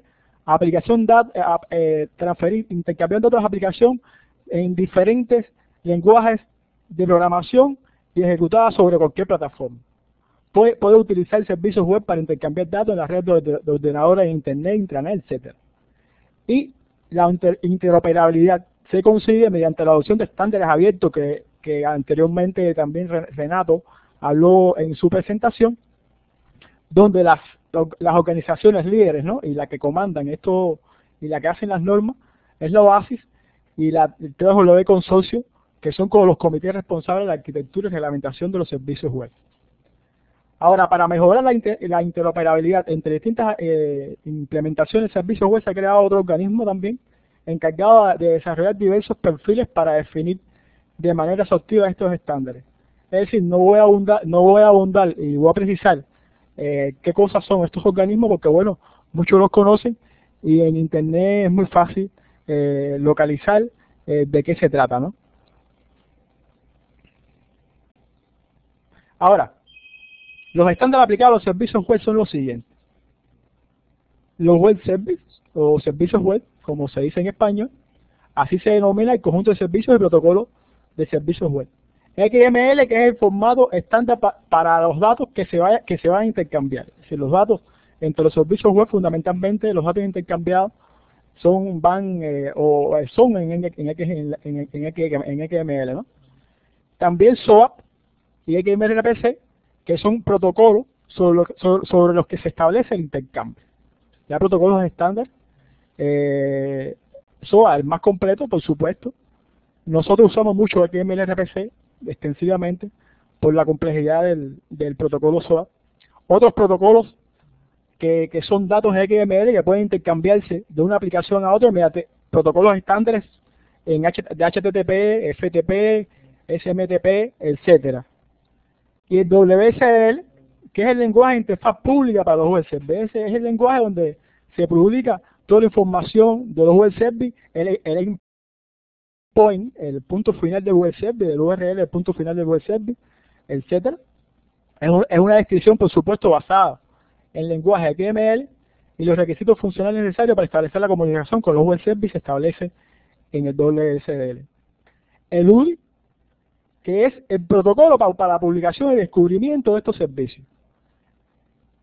intercambiar datos de aplicación en diferentes lenguajes de programación y ejecutadas sobre cualquier plataforma. Puede utilizar servicios web para intercambiar datos en las redes de ordenadores, internet, intranet, etc. Y la interoperabilidad se consigue mediante la adopción de estándares abiertos que anteriormente también Renato habló en su presentación, donde las organizaciones líderes, ¿no?, y las que comandan esto y las que hacen las normas es la OASIS y el TWB Consorcio, que son como los comités responsables de la arquitectura y reglamentación de los servicios web. Ahora, para mejorar la interoperabilidad entre distintas implementaciones de servicios web, se ha creado otro organismo también encargado de desarrollar diversos perfiles para definir de manera exhaustiva estos estándares. Es decir, no voy a abundar y voy a precisar qué cosas son estos organismos, porque bueno, muchos los conocen y en internet es muy fácil localizar de qué se trata, ¿no? Ahora, los estándares aplicados a los servicios web son los siguientes. los web services o servicios web, como se dice en español. Así se denomina el conjunto de servicios y protocolos de servicios web. XML, que es el formato estándar para los datos que se van a intercambiar. Es decir, los datos entre los servicios web, fundamentalmente los datos intercambiados son en XML, ¿no? También SOAP y XMLRPC, que son protocolos sobre los que se establece el intercambio. Ya protocolos estándar, SOAP, el más completo, por supuesto. Nosotros usamos mucho XMLRPC extensivamente por la complejidad del protocolo SOAP. Otros protocolos que son datos XML que pueden intercambiarse de una aplicación a otra mediante protocolos estándares de HTTP, FTP, SMTP, etcétera. Y el WSL, que es el lenguaje de interfaz pública para los web services. Ese es el lenguaje donde se publica toda la información de los web services, el endpoint, el punto final del web service, del URL, el punto final del web service, etcétera. Es una descripción, por supuesto, basada en lenguaje XML, y los requisitos funcionales necesarios para establecer la comunicación con los web services se establece en el WSL. El UDI, que es el protocolo para la publicación y descubrimiento de estos servicios,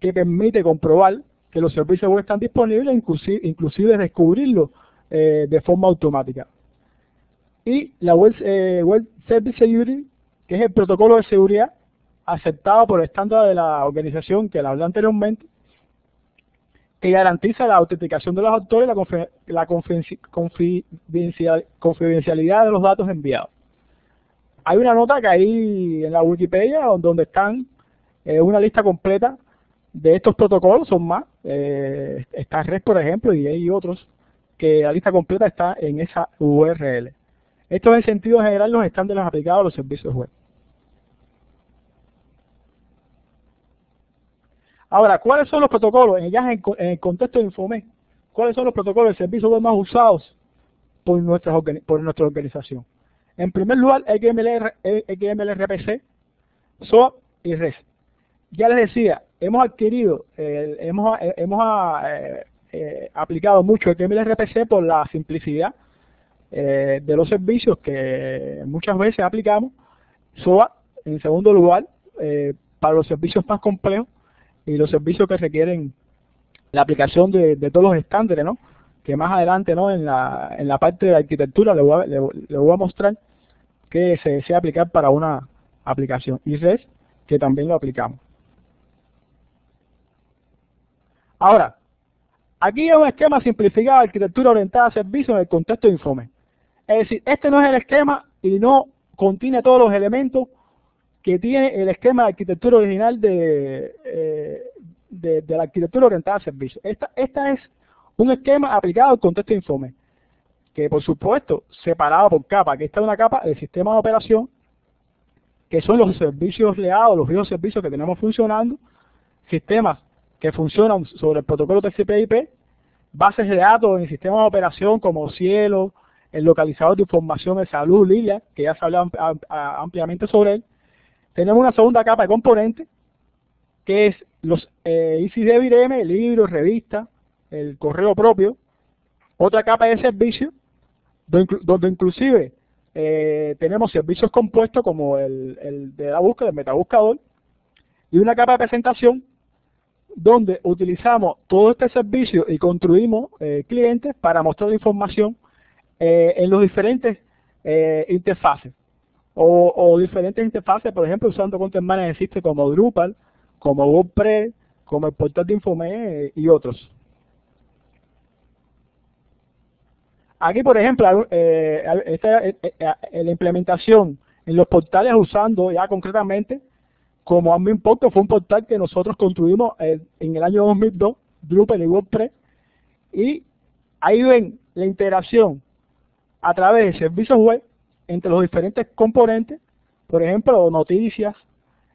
que permite comprobar que los servicios web están disponibles, inclusive descubrirlos de forma automática. Y la Web Service Security, que es el protocolo de seguridad aceptado por el estándar de la organización que la hablé anteriormente, que garantiza la autenticación de los autores y la confidencialidad de los datos enviados. Hay una nota que hay en la Wikipedia donde están una lista completa de estos protocolos, son más. Está REST, por ejemplo, y hay otros que la lista completa está en esa URL. Esto es en sentido general los estándares aplicados a los servicios web. Ahora, ¿cuáles son los protocolos? En el contexto de Infomed, ¿cuáles son los protocolos de servicios web más usados por nuestra organización? En primer lugar, XMLRPC, SOAP y REST. Ya les decía, hemos aplicado mucho XMLRPC por la simplicidad de los servicios que muchas veces aplicamos. SOAP, en segundo lugar, para los servicios más complejos y los servicios que requieren la aplicación de todos los estándares, ¿no? Que más adelante, ¿no? en la parte de arquitectura le voy a mostrar que se desea aplicar para una aplicación. Y REST, que también lo aplicamos. Ahora, aquí hay un esquema simplificado de arquitectura orientada a servicios en el contexto de Infomed. Es decir, este no es el esquema y no contiene todos los elementos que tiene el esquema de arquitectura original de la arquitectura orientada a servicios. Esta es un esquema aplicado al contexto de Infomed, que por supuesto separado por capa. Aquí está una capa del sistema de operación, que son los servicios legados, los viejos servicios que tenemos funcionando, sistemas que funcionan sobre el protocolo TCP/IP, bases de datos en sistemas de operación como Cielo, el localizador de información de salud, Lilia, que ya se ha hablado ampliamente sobre él. Tenemos una segunda capa de componentes, que es los EasyDebitM, libros, revistas, el correo propio. Otra capa de servicio, donde inclusive tenemos servicios compuestos como el de la búsqueda, el metabuscador, y una capa de presentación donde utilizamos todo este servicio y construimos clientes para mostrar la información en los diferentes interfaces o diferentes interfaces, por ejemplo, usando Content Manager System como Drupal, como WordPress, como el portal de Infomed y otros. Aquí, por ejemplo, la implementación en los portales usando ya concretamente como AdminPort, que fue un portal que nosotros construimos en el año 2002, Drupal y WordPress, y ahí ven la integración a través de servicios web entre los diferentes componentes, por ejemplo, noticias,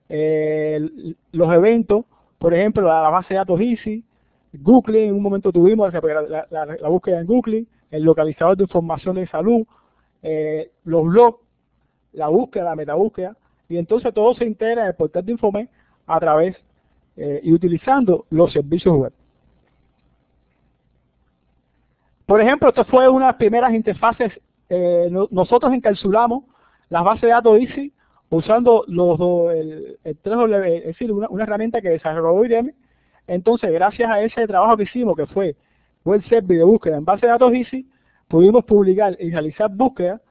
los eventos, por ejemplo, la base de datos Easy, Google, en un momento tuvimos la búsqueda en Google, el localizador de información de salud, los blogs, la búsqueda, la metabúsqueda, y entonces todo se integra en el portal de Infomed a través y utilizando los servicios web. Por ejemplo, esto fue una de las primeras interfaces. Nosotros encapsulamos las bases de datos Easy usando el 3W, es decir, una herramienta que desarrolló IBM. Entonces, gracias a ese trabajo que hicimos, que fue web service de búsqueda en base de datos Easy, pudimos publicar y realizar búsqueda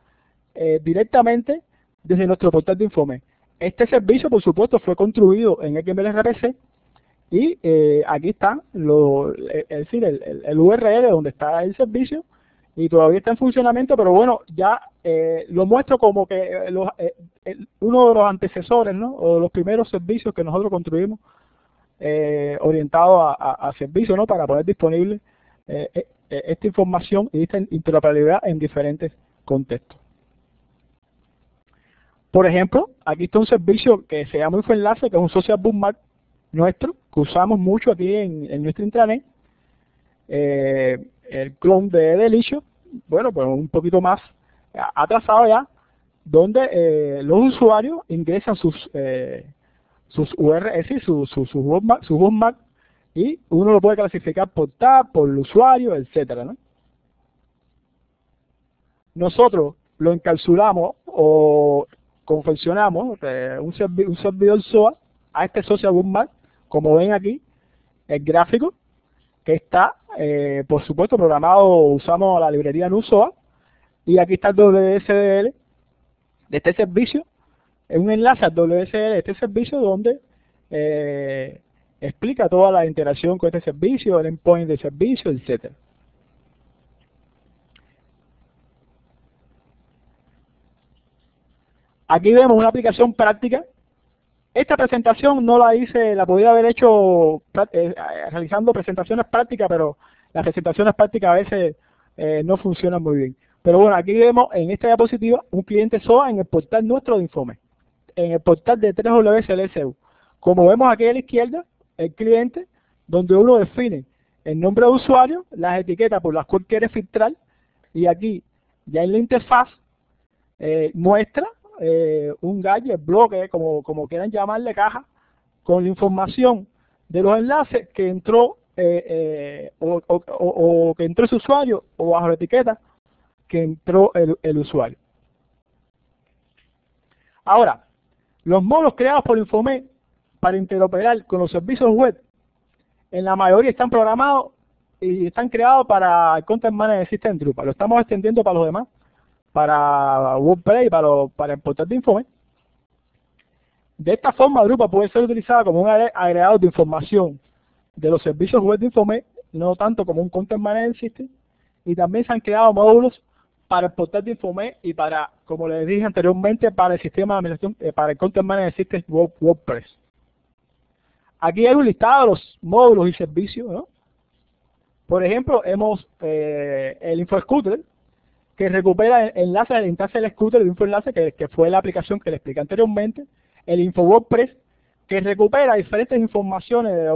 directamente desde nuestro portal de Infomed. Este servicio, por supuesto, fue construido en XML-RPC y aquí está el URL donde está el servicio y todavía está en funcionamiento, pero bueno, ya lo muestro como que uno de los antecesores, ¿no? O de los primeros servicios que nosotros construimos orientado a servicios, ¿no? Para poner disponible esta información y esta interoperabilidad en diferentes contextos. Por ejemplo, aquí está un servicio que se llama Infoenlace, que es un social bookmark nuestro, que usamos mucho aquí en nuestro intranet. El clon de Delicious, bueno, pues un poquito más atrasado ya, donde los usuarios ingresan sus URL, es decir, sus bookmark, y uno lo puede clasificar por tab, por el usuario, etcétera, ¿no? Nosotros lo encapsulamos o confeccionamos un servidor SOA a este social bookmark, como ven aquí, el gráfico, que está, por supuesto, programado, usamos la librería NuSOA, y aquí está el WSDL de este servicio, es un enlace al WSDL de este servicio donde explica toda la interacción con este servicio, el endpoint del servicio, etcétera. Aquí vemos una aplicación práctica. Esta presentación no la hice, la podría haber hecho realizando presentaciones prácticas, pero las presentaciones prácticas a veces no funcionan muy bien. Pero bueno, aquí vemos en esta diapositiva un cliente SOA en el portal nuestro de Infomed, en el portal de 3WSLSU. Como vemos aquí a la izquierda, el cliente, donde uno define el nombre de usuario, las etiquetas por las cuales quiere filtrar, y aquí ya en la interfaz muestra un gadget, bloque, como quieran llamarle, caja, con la información de los enlaces que entró o que entró ese usuario, o bajo la etiqueta que entró el usuario. Ahora, los módulos creados por Infomed para interoperar con los servicios web, en la mayoría están programados y están creados para el Content Management System Drupal. Lo estamos extendiendo para los demás, para WordPress y para el portal de Infomed. De esta forma, Drupal puede ser utilizada como un agregador de información de los servicios web de Infomed, no tanto como un Content Management System, y también se han creado módulos para el portal de Infomed y para, como les dije anteriormente, para el sistema de administración, para el Content Management System WordPress. Aquí hay un listado de los módulos y servicios, ¿no? Por ejemplo, hemos el InfoScooter, que recupera enlaces de la instancia del scooter de InfoEnlace, que fue la aplicación que le expliqué anteriormente. El InfoWordPress, que recupera diferentes informaciones de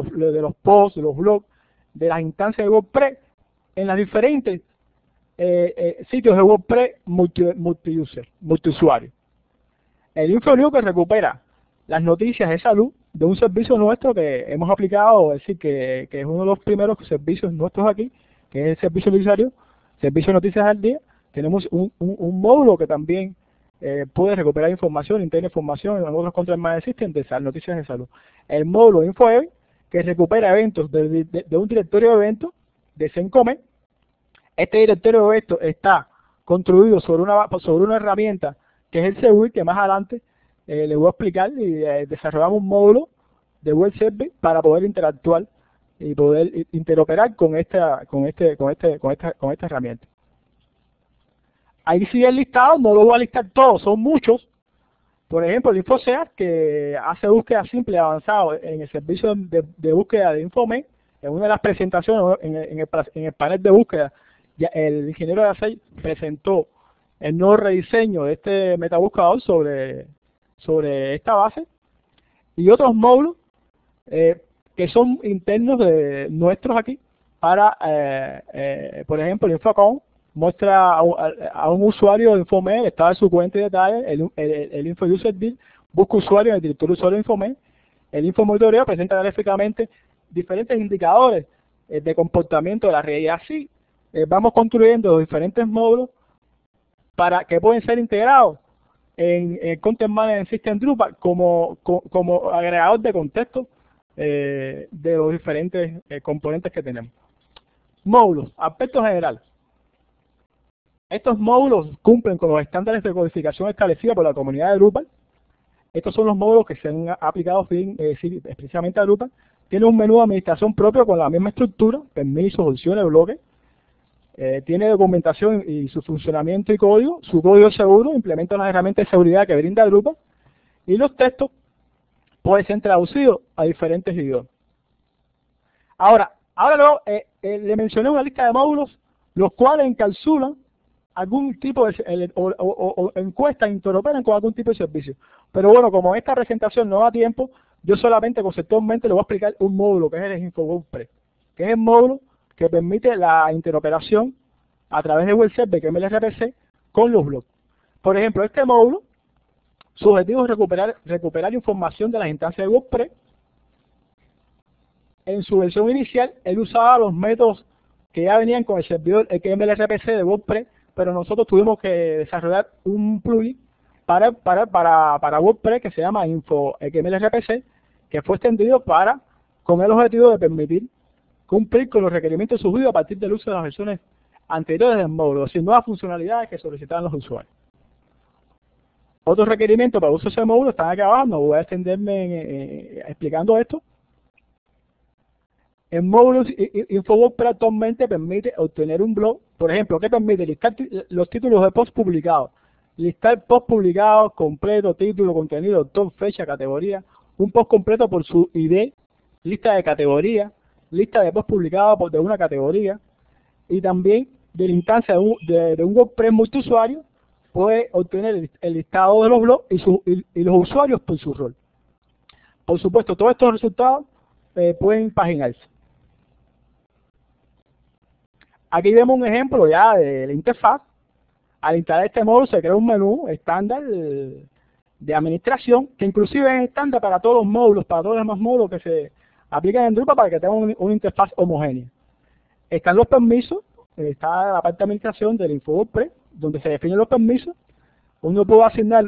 los posts, de los blogs, de las instancias de WordPress, en las diferentes sitios de WordPress multiusuario. El InfoNews, que recupera las noticias de salud de un servicio nuestro que hemos aplicado, es decir, que es uno de los primeros servicios nuestros aquí, que es el servicio noticiario, servicio de noticias al día. Tenemos un módulo que también puede recuperar información, integra información en otros Content Management System de noticias de salud. El módulo InfoEvent, que recupera eventos de un directorio de eventos de Sencome. Este directorio de eventos está construido sobre una herramienta que es el Segwit, que más adelante les voy a explicar, y desarrollamos un módulo de web service para poder interactuar y poder interoperar con esta herramienta. Ahí sigue el listado, no lo voy a listar todos, son muchos. Por ejemplo, el InfoSearch, que hace búsqueda simple y avanzado en el servicio de búsqueda de Infomed. En una de las presentaciones, en el panel de búsqueda, ya el ingeniero de ACEI presentó el nuevo rediseño de este metabuscador sobre esta base. Y otros módulos que son internos de nuestros aquí, para, por ejemplo, el InfoAccount, muestra a un usuario de Infomed el estado de su cuenta y detalles. El InfoUserDeal busca usuario en el directorio de usuario de Infomed. El InfoMonitoreo presenta gráficamente diferentes indicadores de comportamiento de la red. Y así vamos construyendo los diferentes módulos para que pueden ser integrados en el Content Management System Drupal como agregador de contexto de los diferentes componentes que tenemos. Módulos, aspectos generales. Estos módulos cumplen con los estándares de codificación establecidos por la comunidad de Drupal. Estos son los módulos que se han aplicado específicamente a Drupal. Tiene un menú de administración propio con la misma estructura, permisos, opciones, bloques. Tiene documentación y su funcionamiento y código. Su código es seguro, implementa las herramientas de seguridad que brinda Drupal. Y los textos pueden ser traducidos a diferentes idiomas. Ahora le mencioné una lista de módulos, los cuales encapsulan algún tipo de o encuestas, interoperan con algún tipo de servicio. Pero bueno, como esta presentación no da tiempo, yo solamente conceptualmente le voy a explicar un módulo que es el InfoWordPress, que es el módulo que permite la interoperación a través de web server, que es MLRPC, con los blogs. Por ejemplo, este módulo, su objetivo es recuperar información de las instancias de WordPress. En su versión inicial, él usaba los métodos que ya venían con el servidor XMLRPC de WordPress, pero nosotros tuvimos que desarrollar un plugin para WordPress que se llama InfoXMLRPC, que fue extendido con el objetivo de permitir cumplir con los requerimientos subidos a partir del uso de las versiones anteriores del módulo, sin nuevas funcionalidades que solicitaban los usuarios. Otros requerimientos para el uso de ese módulo están acá abajo, no voy a extenderme explicando esto. El módulo InfoWordPress actualmente permite obtener un blog, por ejemplo, que permite listar los títulos de post publicados, listar post publicados, completo, título, contenido, autor, fecha, categoría, un post completo por su ID, lista de categoría, lista de post publicados de una categoría, y también de la instancia de un WordPress multiusuario, puede obtener el listado de los blogs y los usuarios por su rol. Por supuesto, todos estos resultados pueden paginarse. Aquí vemos un ejemplo ya de la interfaz. Al instalar este módulo se crea un menú estándar de administración, que inclusive es estándar para todos los módulos, para todos los demás módulos que se aplican en Drupal para que tengan una interfaz homogénea. Están los permisos, está la parte de administración del InfoWordPress, donde se definen los permisos. Uno puede asignar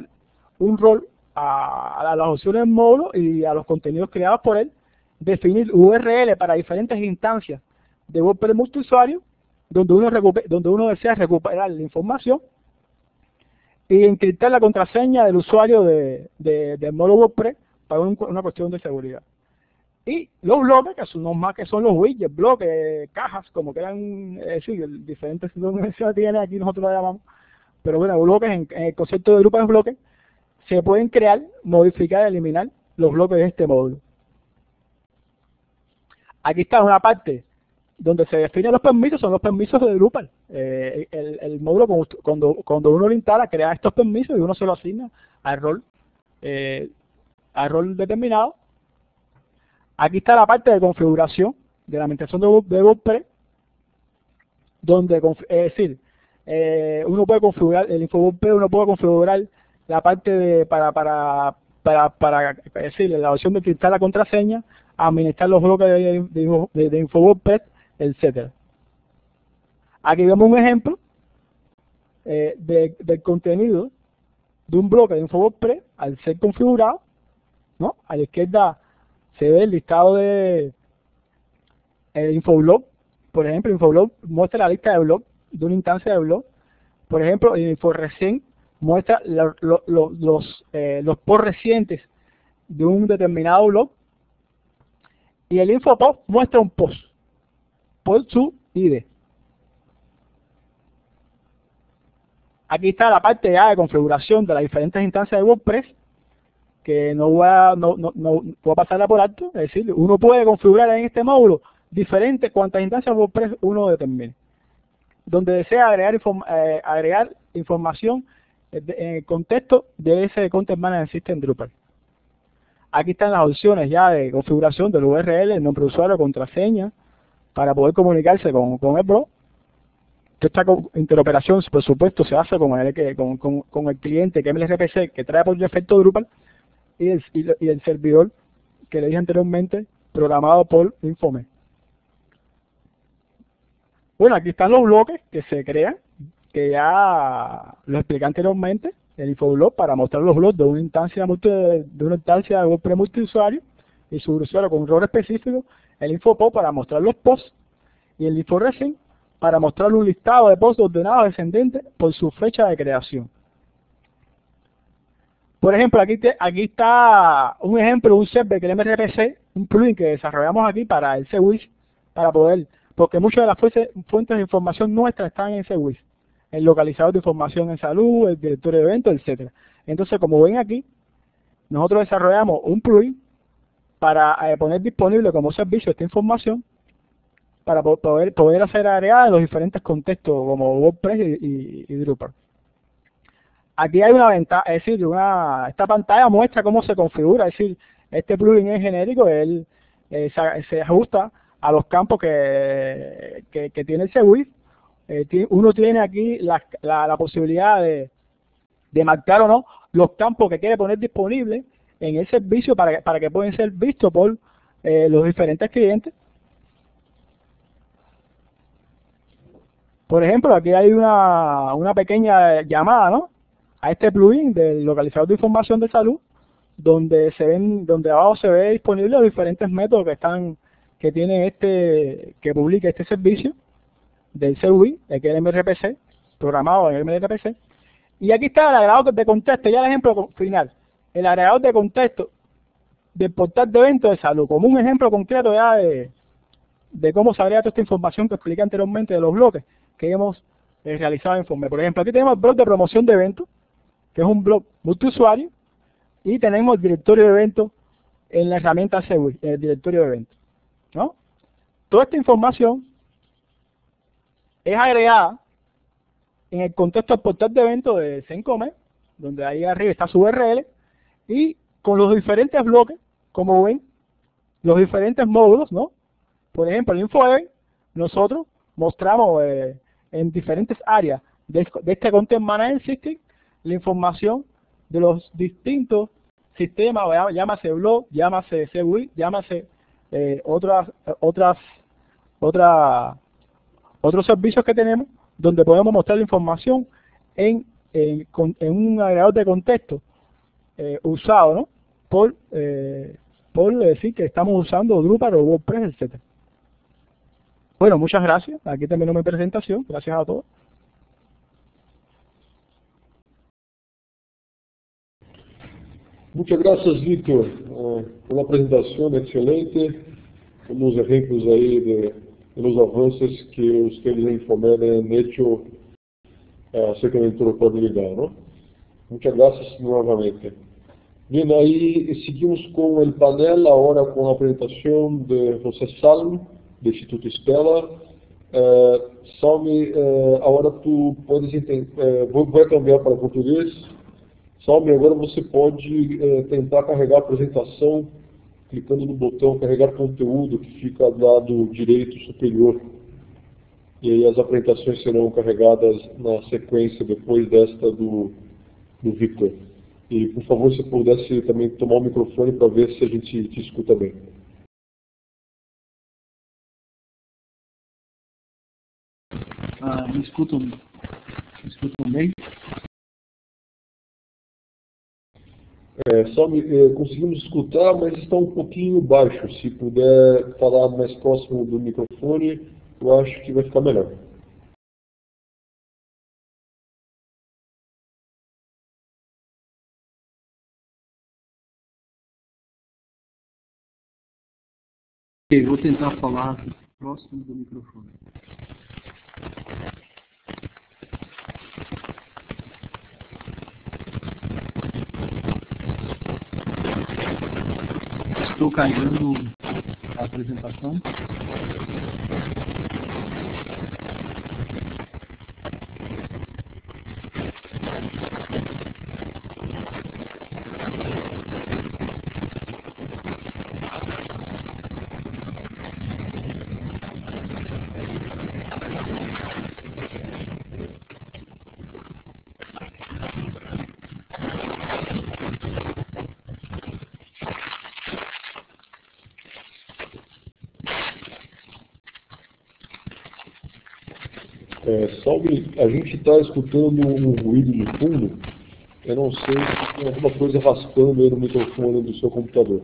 un rol a las opciones del módulo y a los contenidos creados por él, definir URL para diferentes instancias de WordPress multiusuario, donde uno desea recuperar la información, y encriptar la contraseña del usuario del módulo WordPress para una cuestión de seguridad. Y los bloques, que son los widgets, bloques, cajas, como quieran decir, diferentes dimensiones tienen, aquí nosotros lo llamamos, pero bueno, bloques, en el concepto de grupos de bloques, se pueden crear, modificar y eliminar los bloques de este módulo. Aquí está una parte donde se definen los permisos, son los permisos de Drupal. El módulo, cuando uno lo instala, crea estos permisos y uno se lo asigna al rol determinado. Aquí está la parte de configuración de la administración de WordPress, donde, es decir, uno puede configurar el InfoWordPress, uno puede configurar la parte de es decir, la opción de encriptar la contraseña, administrar los bloques de InfoWordPress, etcétera. Aquí vemos un ejemplo del contenido de un bloque de InfoWordPress al ser configurado, ¿no? A la izquierda se ve el listado de Infoblog. Por ejemplo, Infoblog muestra la lista de blog de una instancia de blog. Por ejemplo, InfoRecent muestra los posts recientes de un determinado blog. Y el InfoPost muestra un post por su ID. Aquí está la parte ya de configuración de las diferentes instancias de WordPress, que no voy a pasarla por alto. Es decir, uno puede configurar en este módulo diferentes cuantas instancias de WordPress uno determine. Donde desea agregar información en el contexto de ese Content Management System Drupal. Aquí están las opciones ya de configuración del URL, el nombre de usuario, contraseña, para poder comunicarse con el blog. Esta interoperación, por supuesto, se hace con el cliente que es MLRPC, que trae por defecto Drupal, y el servidor que le dije anteriormente, programado por Infome. Bueno, aquí están los bloques que se crean, que ya lo expliqué anteriormente, el infoblog para mostrar los blogs de una instancia de WordPress multiusuario y subusuario con un rol específico, el infopop para mostrar los posts y el inforesin para mostrar un listado de posts ordenados descendentes por su fecha de creación. Por ejemplo, aquí está un ejemplo de un server que es el MRPC, un plugin que desarrollamos aquí para el CWIS, para poder, porque muchas de las fuentes de información nuestras están en CWIS, el localizador de información en salud, el directorio de eventos, etcétera. Entonces, como ven aquí, nosotros desarrollamos un plugin para poner disponible como servicio esta información para poder hacer agregadas en los diferentes contextos como WordPress y Drupal. Aquí hay una ventaja, es decir, esta pantalla muestra cómo se configura, es decir, este plugin es genérico, él se ajusta a los campos que tiene el CWIS. Uno tiene aquí la posibilidad de marcar o no los campos que quiere poner disponibles en el servicio para que puedan ser vistos por los diferentes clientes. Por ejemplo, aquí hay una pequeña llamada, ¿no?, a este plugin del localizador de información de salud, donde abajo se ve disponible los diferentes métodos que tiene que publica este servicio del CWI, que es el MRPC, programado en el MRPC. Y aquí está el agregador de contexto, ya el ejemplo final, el agregador de contexto del portal de eventos de salud, como un ejemplo concreto ya de cómo se agrega toda esta información que expliqué anteriormente de los bloques que hemos realizado en Informe. Por ejemplo, aquí tenemos el blog de promoción de eventos, que es un blog multiusuario, y tenemos el directorio de eventos en la herramienta CWI, el directorio de eventos, ¿no? Toda esta información es agregada en el contexto del portal de eventos de CenCommerce, donde ahí arriba está su URL, y con los diferentes bloques, como ven, los diferentes módulos, ¿no? Por ejemplo, en InfoEvent, nosotros mostramos en diferentes áreas de este Content Management System la información de los distintos sistemas, llámase blog, llámase CWI, llámase otros servicios que tenemos, donde podemos mostrar la información en un agregador de contexto usado, ¿no?, por decir que estamos usando Drupal o WordPress, etcétera. Bueno, muchas gracias. Aquí terminó mi presentación. Gracias a todos. Muchas gracias, Víctor, por una presentación excelente, con los ejemplos ahí de los avances que ustedes en Infomed han hecho acerca de interoperabilidad, ¿no? Muchas gracias nuevamente. Bien, ahí seguimos con el panel, ahora con la presentación de José Salm, do Instituto Stella. Salme, agora tu podes vou cambiar para português. Salme, agora você pode tentar carregar a apresentação, clicando no botão carregar conteúdo, que fica do lado direito superior. E aí as apresentações serão carregadas na sequência depois desta do Victor. E, por favor, se pudesse também tomar o microfone para ver se a gente te escuta bem. Me escutam bem? Só conseguimos escutar, mas está um pouquinho baixo. Se puder falar mais próximo do microfone, eu acho que vai ficar melhor. Ok, vou tentar falar próximo do microfone. Estou carregando a apresentação. Salve, a gente está escutando um ruído de fundo. Eu não sei se tem alguma coisa raspando aí no microfone do seu computador.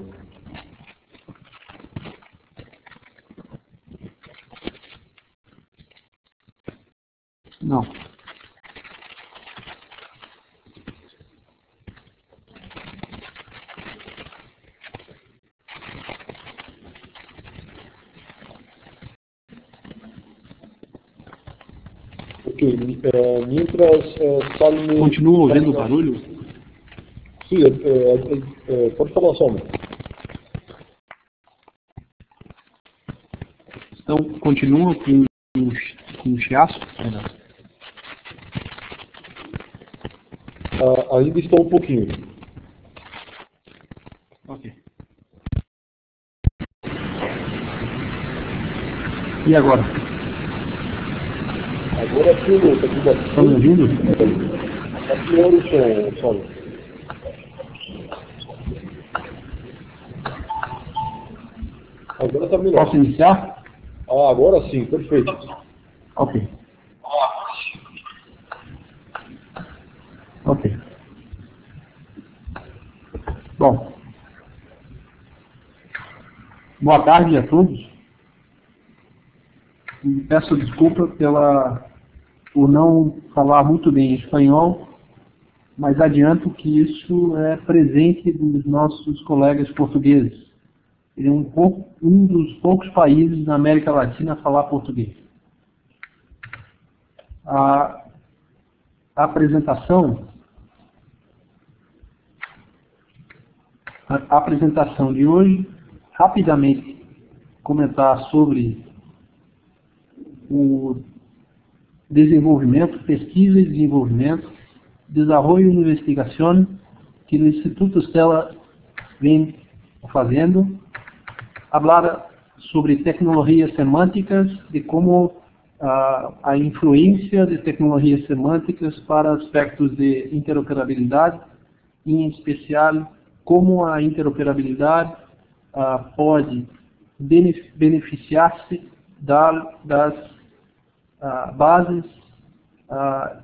Não. Ok, mientras Salme... Continua ouvindo o barulho? Sim, pode falar, Salme. Então, continua com o chiaço? Ainda está um pouquinho. Ok. E agora? Agora piorou, está aqui bastante. Está me ouvindo? Está pior o som, Salme. Agora está melhor. Posso iniciar? Agora sim, perfeito. Ok. Ok. Bom. Boa tarde a todos. Peço desculpa por não falar muito bem espanhol, mas adianto que isso é presente dos nossos colegas portugueses. Ele é um dos poucos países na América Latina a falar português. A apresentação de hoje, rapidamente comentar sobre o desenvolvimento, pesquisa e desenvolvimento, desarrollo e investigação que o Instituto Stella vem fazendo, falar sobre tecnologias semânticas, de como a influência de tecnologias semânticas para aspectos de interoperabilidade, em especial como a interoperabilidade pode beneficiar-se das bases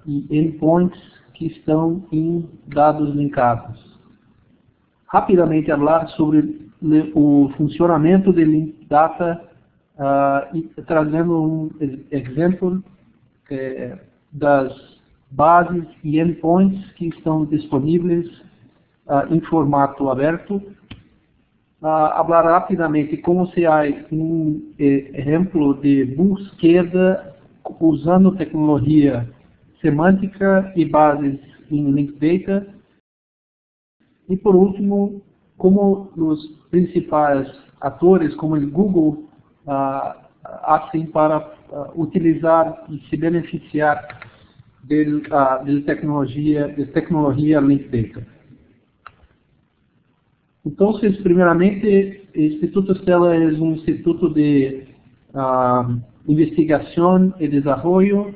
e endpoints que estão em dados linkados. Rapidamente falar sobre o funcionamento de Link Data e trazendo um exemplo das bases e endpoints que estão disponíveis em formato aberto. Falar rapidamente como se há um exemplo de búsqueda usando tecnologia semântica e bases em Link Data. E por último, como os principais atores, como o Google, assim para utilizar e se beneficiar de tecnologia Link Data. Então, primeiramente, o Instituto Stella é um instituto de investigação e desenvolvimento.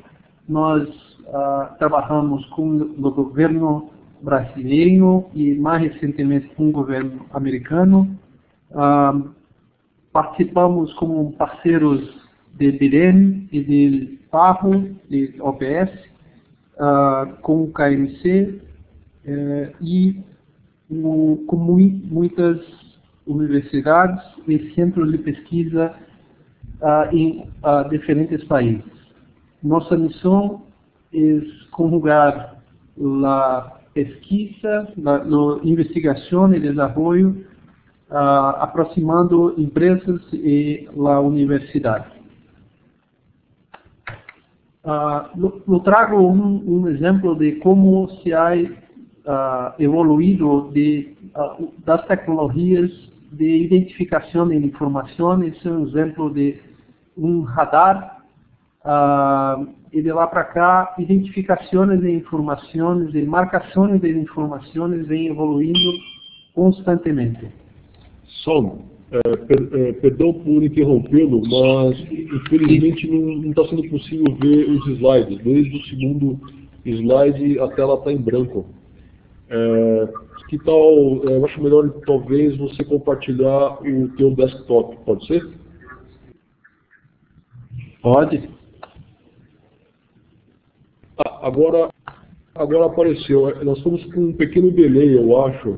Nós trabalhamos com o governo brasileiro e, mais recentemente, com o governo americano. Participamos como parceiros de BIREM e de PARO, de OPS, com o KMC e com muitas universidades e centros de pesquisa em diferentes países. Nossa missão é conjugar a pesquisa, a investigação e desenvolvimento, aproximando empresas e a universidade. Eu trago um exemplo de como se ha evoluído das tecnologias de identificação de informação. Esse é um exemplo de um radar. E de lá para cá, identificações de informações, de marcações de informações vem evoluindo constantemente. Som, perdão por interrompê-lo, mas infelizmente não está sendo possível ver os slides. Desde o segundo slide a tela está em branco. Que tal, eu acho melhor talvez você compartilhar o teu desktop, pode ser? Pode. Agora apareceu. Nós estamos com um pequeno delay, eu acho,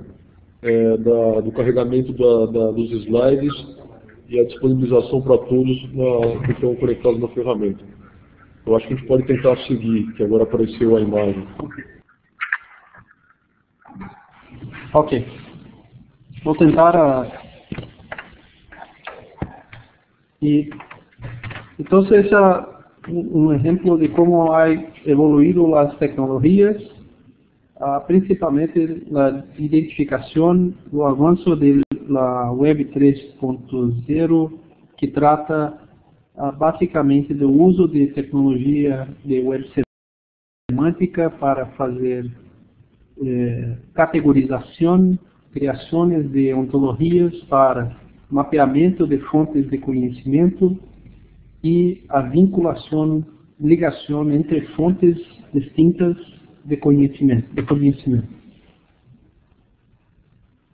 do carregamento dos slides e a disponibilização para todos que estão conectados na ferramenta. Eu acho que a gente pode tentar seguir, que agora apareceu a imagem. Ok. Vou tentar... Então, esse é um exemplo de como ha evoluído as tecnologias, principalmente a identificação do avanço da Web 3.0, que trata basicamente do uso de tecnologia de web semântica para fazer categorização, criações de ontologias para mapeamento de fontes de conhecimento e a vinculação, ligação entre fontes distintas de conhecimento.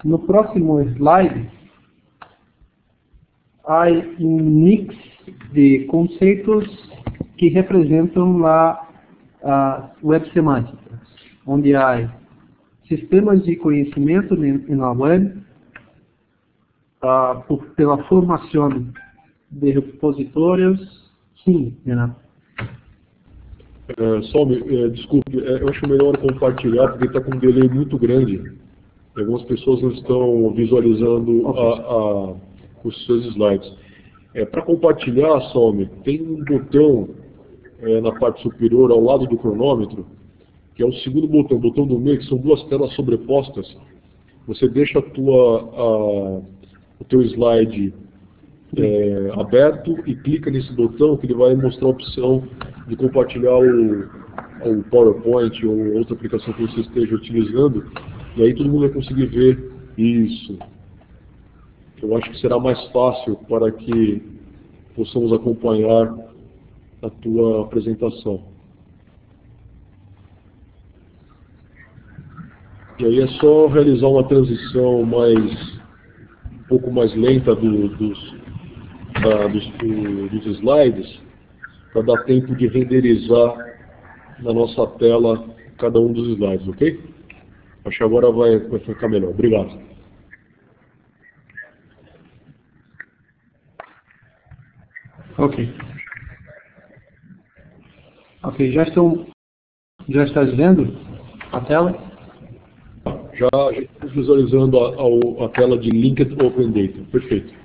No próximo slide, há um mix de conceitos que representam a web semântica, onde há sistemas de conhecimento na web, pela formação de repositórios. Sim, Renato. Desculpe, eu acho melhor compartilhar, porque está com um delay muito grande. Algumas pessoas não estão visualizando os seus slides. Para compartilhar, Salme, tem um botão na parte superior, ao lado do cronômetro, que é o segundo botão, o botão do meio, que são duas telas sobrepostas. Você deixa o teu slide aberto e clica nesse botão, que ele vai mostrar a opção de compartilhar o PowerPoint ou outra aplicação que você esteja utilizando, e aí todo mundo vai conseguir ver isso. Eu acho que será mais fácil para que possamos acompanhar a tua apresentação. E aí é só realizar uma transição um pouco mais lenta dos slides, para dar tempo de renderizar na nossa tela cada um dos slides, ok? Acho que agora vai ficar melhor. Obrigado. Ok. Ok, já estás vendo a tela? Já estamos visualizando a tela de Linked Open Data. Perfeito.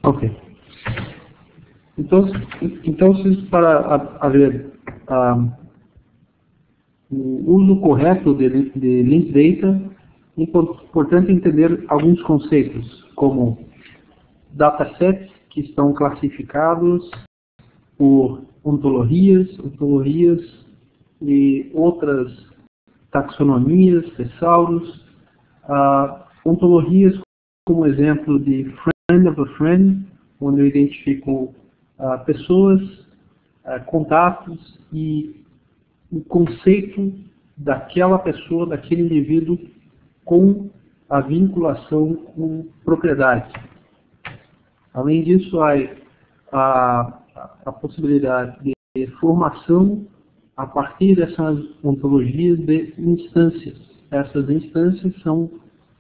Ok. Então para ver o uso correto de Linked Data, é importante entender alguns conceitos, como datasets que estão classificados por ontologias e outras taxonomias, tesauros, ontologias como exemplo de friend of a friend, onde eu identifico pessoas, contatos e o conceito daquela pessoa, daquele indivíduo, com a vinculação com propriedade. Além disso, há a possibilidade de formação a partir dessas ontologias de instâncias. Essas instâncias são,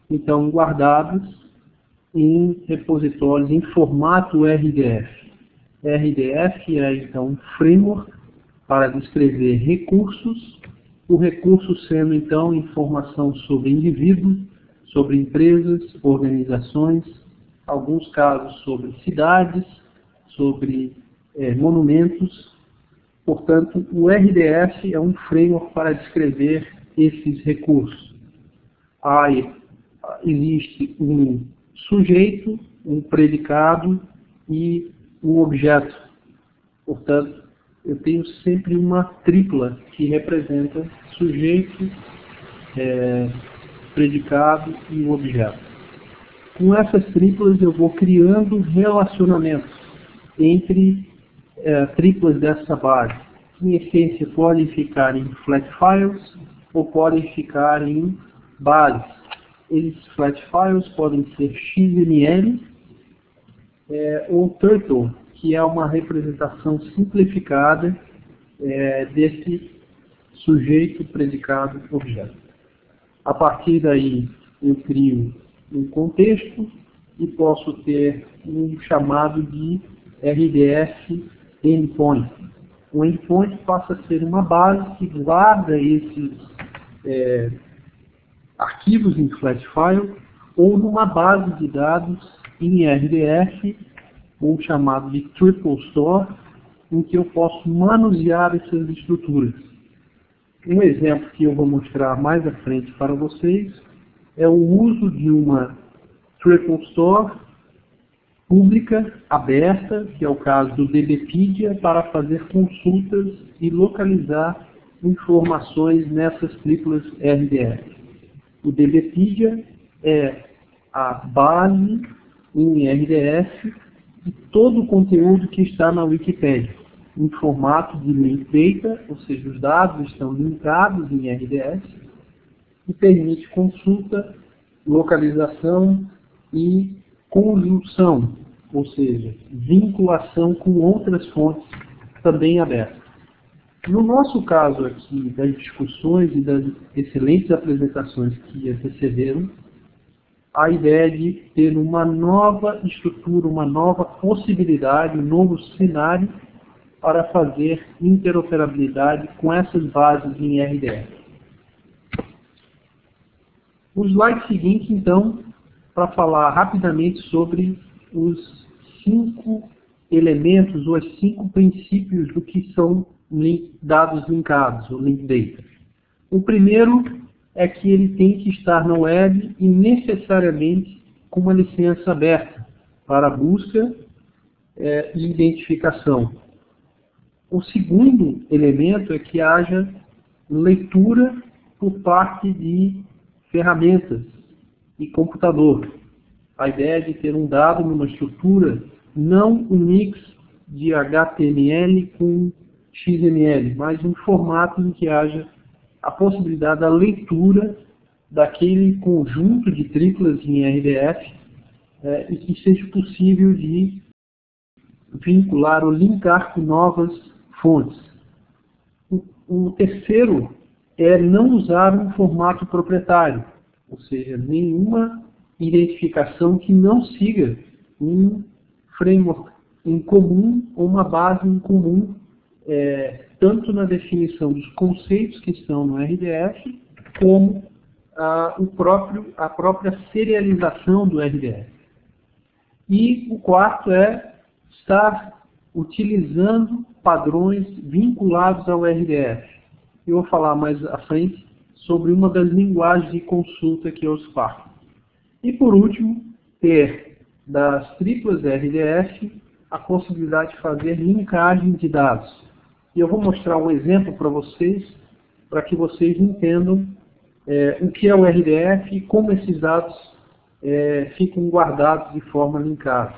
então, guardadas em repositórios em formato RDF. RDF é, então, um framework para descrever recursos, o recurso sendo, então, informação sobre indivíduos, sobre empresas, organizações, alguns casos sobre cidades, sobre monumentos. Portanto, o RDF é um framework para descrever esses recursos. Aí existe um sujeito, um predicado e um objeto. Portanto, eu tenho sempre uma tripla que representa sujeito, predicado e um objeto. Com essas triplas eu vou criando relacionamentos entre triplas dessa base. Em essência, podem ficar em flat files ou podem ficar em bases. esses flat files podem ser XML ou Turtle, que é uma representação simplificada desse sujeito, predicado, objeto. A partir daí, eu crio um contexto e posso ter um chamado de RDF endpoint. O endpoint passa a ser uma base que guarda esses arquivos em flat file ou numa base de dados em RDF, ou chamado de Triple Store, em que eu posso manusear essas estruturas. Um exemplo que eu vou mostrar mais à frente para vocês é o uso de uma Triple Store pública, aberta, que é o caso do DBpedia, para fazer consultas e localizar informações nessas triplas RDF. O DBpedia é a base em RDF de todo o conteúdo que está na Wikipédia, em formato de link data, ou seja, os dados estão linkados em RDF, e permite consulta, localização e conjunção, ou seja, vinculação com outras fontes também abertas. No nosso caso aqui, das discussões e das excelentes apresentações que antecederam, a ideia de ter uma nova estrutura, uma nova possibilidade, um novo cenário para fazer interoperabilidade com essas bases em RDF. O slide seguinte, então, para falar rapidamente sobre os 5 elementos ou os 5 princípios do que são dados linkados, ou link data. O primeiro é que ele tem que estar na web e necessariamente com uma licença aberta para busca e identificação. O segundo elemento é que haja leitura por parte de ferramentas e computador. A ideia de ter um dado numa estrutura, não um mix de HTML com XML, mas um formato em que haja a possibilidade da leitura daquele conjunto de triplas em RDF e que seja possível de vincular ou linkar com novas fontes. O terceiro é não usar um formato proprietário, ou seja, nenhuma identificação que não siga um framework em comum ou uma base em comum, tanto na definição dos conceitos que estão no RDF, como a própria serialização do RDF. E o quarto é estar utilizando padrões vinculados ao RDF. Eu vou falar mais à frente sobre uma das linguagens de consulta que é o Spark. E por último, ter das triplas RDF a possibilidade de fazer linkagem de dados. E eu vou mostrar um exemplo para vocês, para que vocês entendam o que é o RDF e como esses dados ficam guardados de forma linkada.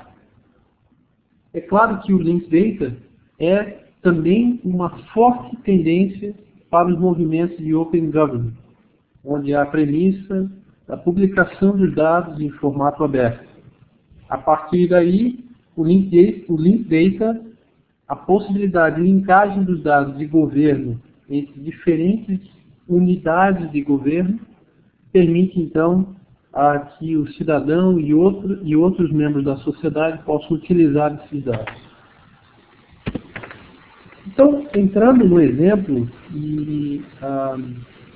É claro que o Link Data é também uma forte tendência para os movimentos de Open Government, onde há a premissa da publicação dos dados em formato aberto. A partir daí, o Link Data, a possibilidade de linkagem dos dados de governo entre diferentes unidades de governo, permite então que o cidadão e outros membros da sociedade possam utilizar esses dados. Então, entrando no exemplo, e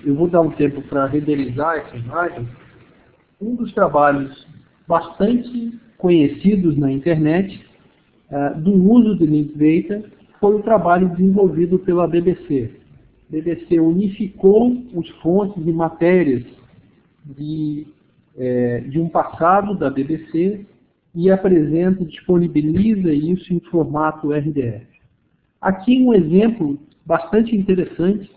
eu vou dar um tempo para renderizar essa imagem, um dos trabalhos bastante conhecidos na internet do uso de Link Data foi o trabalho desenvolvido pela BBC. A BBC unificou os fontes e matérias de um passado da BBC e apresenta e disponibiliza isso em formato RDF. Aqui um exemplo bastante interessante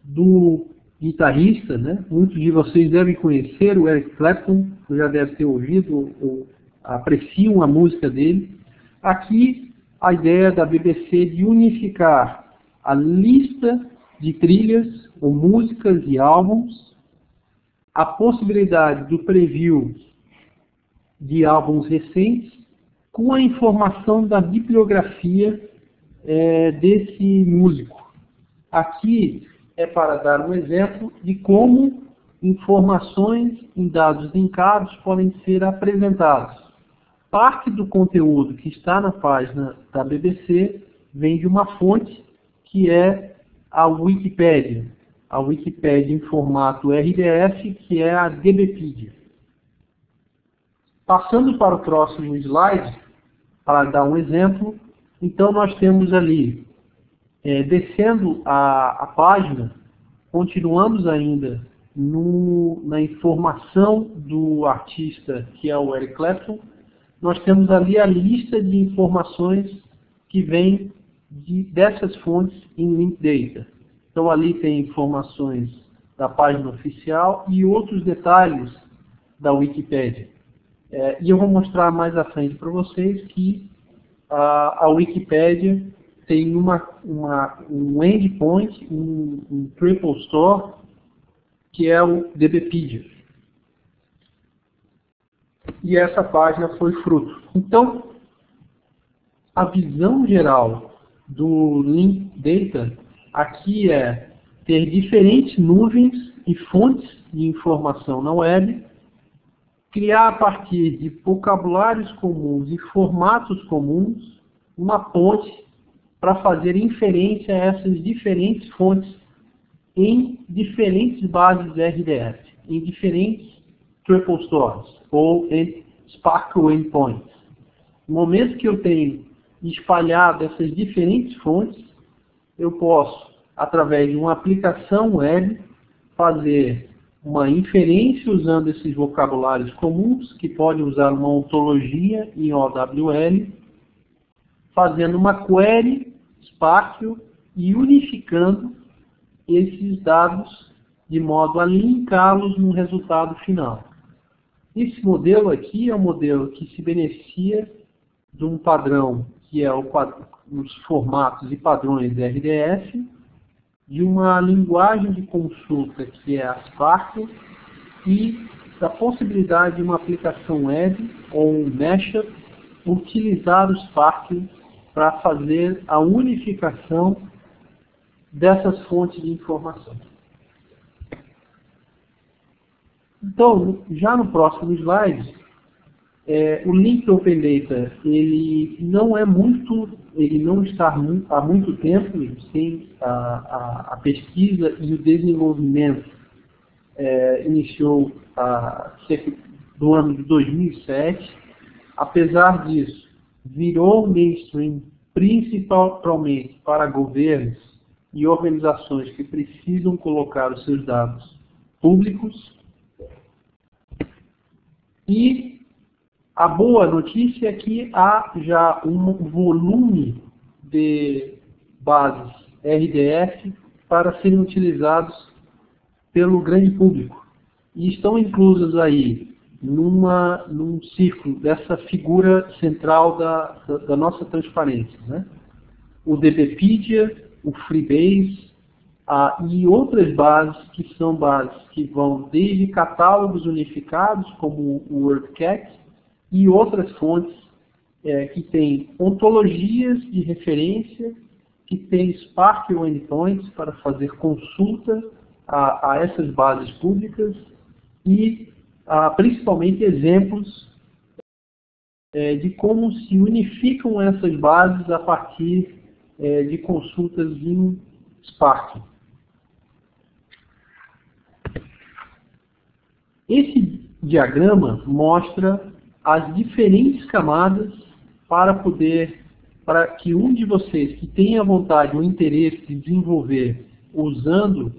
do guitarrista, né? Muitos de vocês devem conhecer o Eric Clapton, já deve ter ouvido ou apreciam a música dele. Aqui a ideia da BBC de unificar a lista de trilhas ou músicas e álbuns a possibilidade do preview de álbuns recentes com a informação da bibliografia desse músico. Aqui é para dar um exemplo de como informações em dados linkados podem ser apresentados. Parte do conteúdo que está na página da BBC vem de uma fonte que é a Wikipédia em formato RDF, que é a DBpedia. Passando para o próximo slide, para dar um exemplo, então nós temos ali, descendo a página, continuamos ainda na informação do artista, que é o Eric Clapton. Nós temos ali a lista de informações que vem dessas fontes em Linkdata. Então ali tem informações da página oficial e outros detalhes da Wikipédia. E eu vou mostrar mais à frente para vocês que a Wikipédia tem um endpoint, um triple store, que é o DBpedia. E essa página foi fruto. Então, a visão geral do Linkdata aqui é ter diferentes nuvens e fontes de informação na web, criar a partir de vocabulários comuns e formatos comuns uma ponte para fazer inferência a essas diferentes fontes em diferentes bases RDF, em diferentes triple stores ou em Sparkle endpoints. No momento que eu tenho espalhado essas diferentes fontes, eu posso, através de uma aplicação web, fazer uma inferência usando esses vocabulários comuns, que pode usar uma ontologia em OWL, fazendo uma query Sparkle e unificando esses dados de modo a linká-los no resultado final. Esse modelo aqui é um modelo que se beneficia de um padrão que é os formatos e padrões RDF, de uma linguagem de consulta que é a Sparkle e da possibilidade de uma aplicação web ou um mashup utilizar o Sparkle para fazer a unificação dessas fontes de informação. Então, já no próximo slide, o link do Open Data, ele não está há muito tempo, sem a pesquisa e o desenvolvimento iniciou cerca do ano de 2007. Apesar disso, virou mainstream principalmente para governos e organizações que precisam colocar os seus dados públicos. E a boa notícia é que há já um volume de bases RDF para serem utilizados pelo grande público. E estão inclusas aí num círculo dessa figura central da nossa transparência, né? O DBpedia, o Freebase e outras bases que são bases que vão desde catálogos unificados, como o WordCat, e outras fontes que têm ontologias de referência, que têm Sparkle endpoints para fazer consulta a essas bases públicas e principalmente exemplos de como se unificam essas bases a partir de consultas em Spark. Esse diagrama mostra as diferentes camadas para que um de vocês que tenha vontade ou interesse de desenvolver usando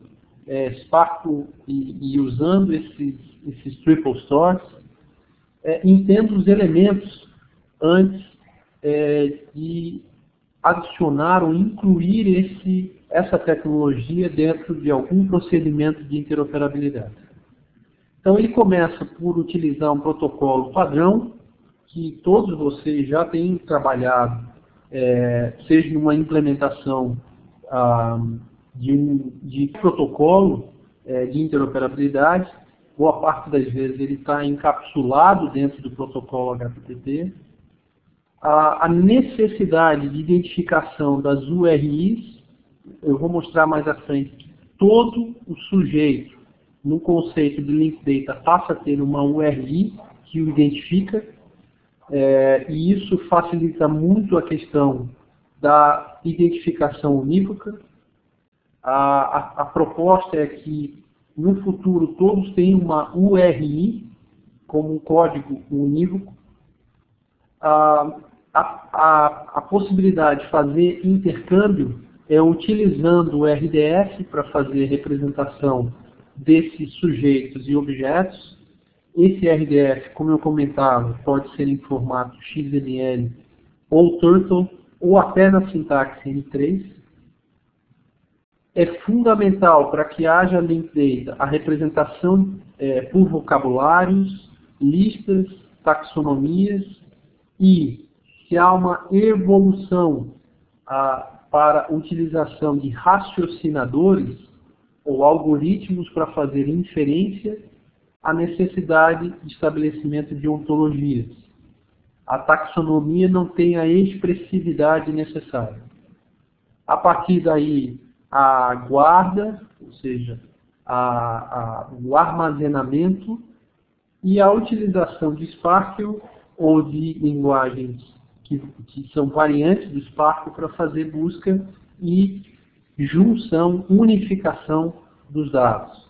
Sparkle e usando esses triple stores, entenda os elementos antes de adicionar ou incluir essa tecnologia dentro de algum procedimento de interoperabilidade. Então ele começa por utilizar um protocolo padrão, que todos vocês já têm trabalhado, seja numa implementação de protocolo de interoperabilidade, boa parte das vezes ele está encapsulado dentro do protocolo HTTP. A necessidade de identificação das URIs, eu vou mostrar mais à frente que todo o sujeito no conceito de Linked Data passa a ter uma URI que o identifica, e isso facilita muito a questão da identificação unívoca. A proposta é que no futuro todos tenham uma URI como um código unívoco. A possibilidade de fazer intercâmbio é utilizando o RDF para fazer representação desses sujeitos e objetos. Esse RDF, como eu comentava, pode ser em formato XML ou Turtle, ou até na sintaxe N3. É fundamental para que haja Linked Data a representação por vocabulários, listas, taxonomias, e se há uma evolução para a utilização de raciocinadores ou algoritmos para fazer inferência, a necessidade de estabelecimento de ontologias. A taxonomia não tem a expressividade necessária. A partir daí, a guarda, ou seja, o armazenamento e a utilização de Sparkle ou de linguagens que são variantes do Sparkle para fazer busca e junção, unificação dos dados.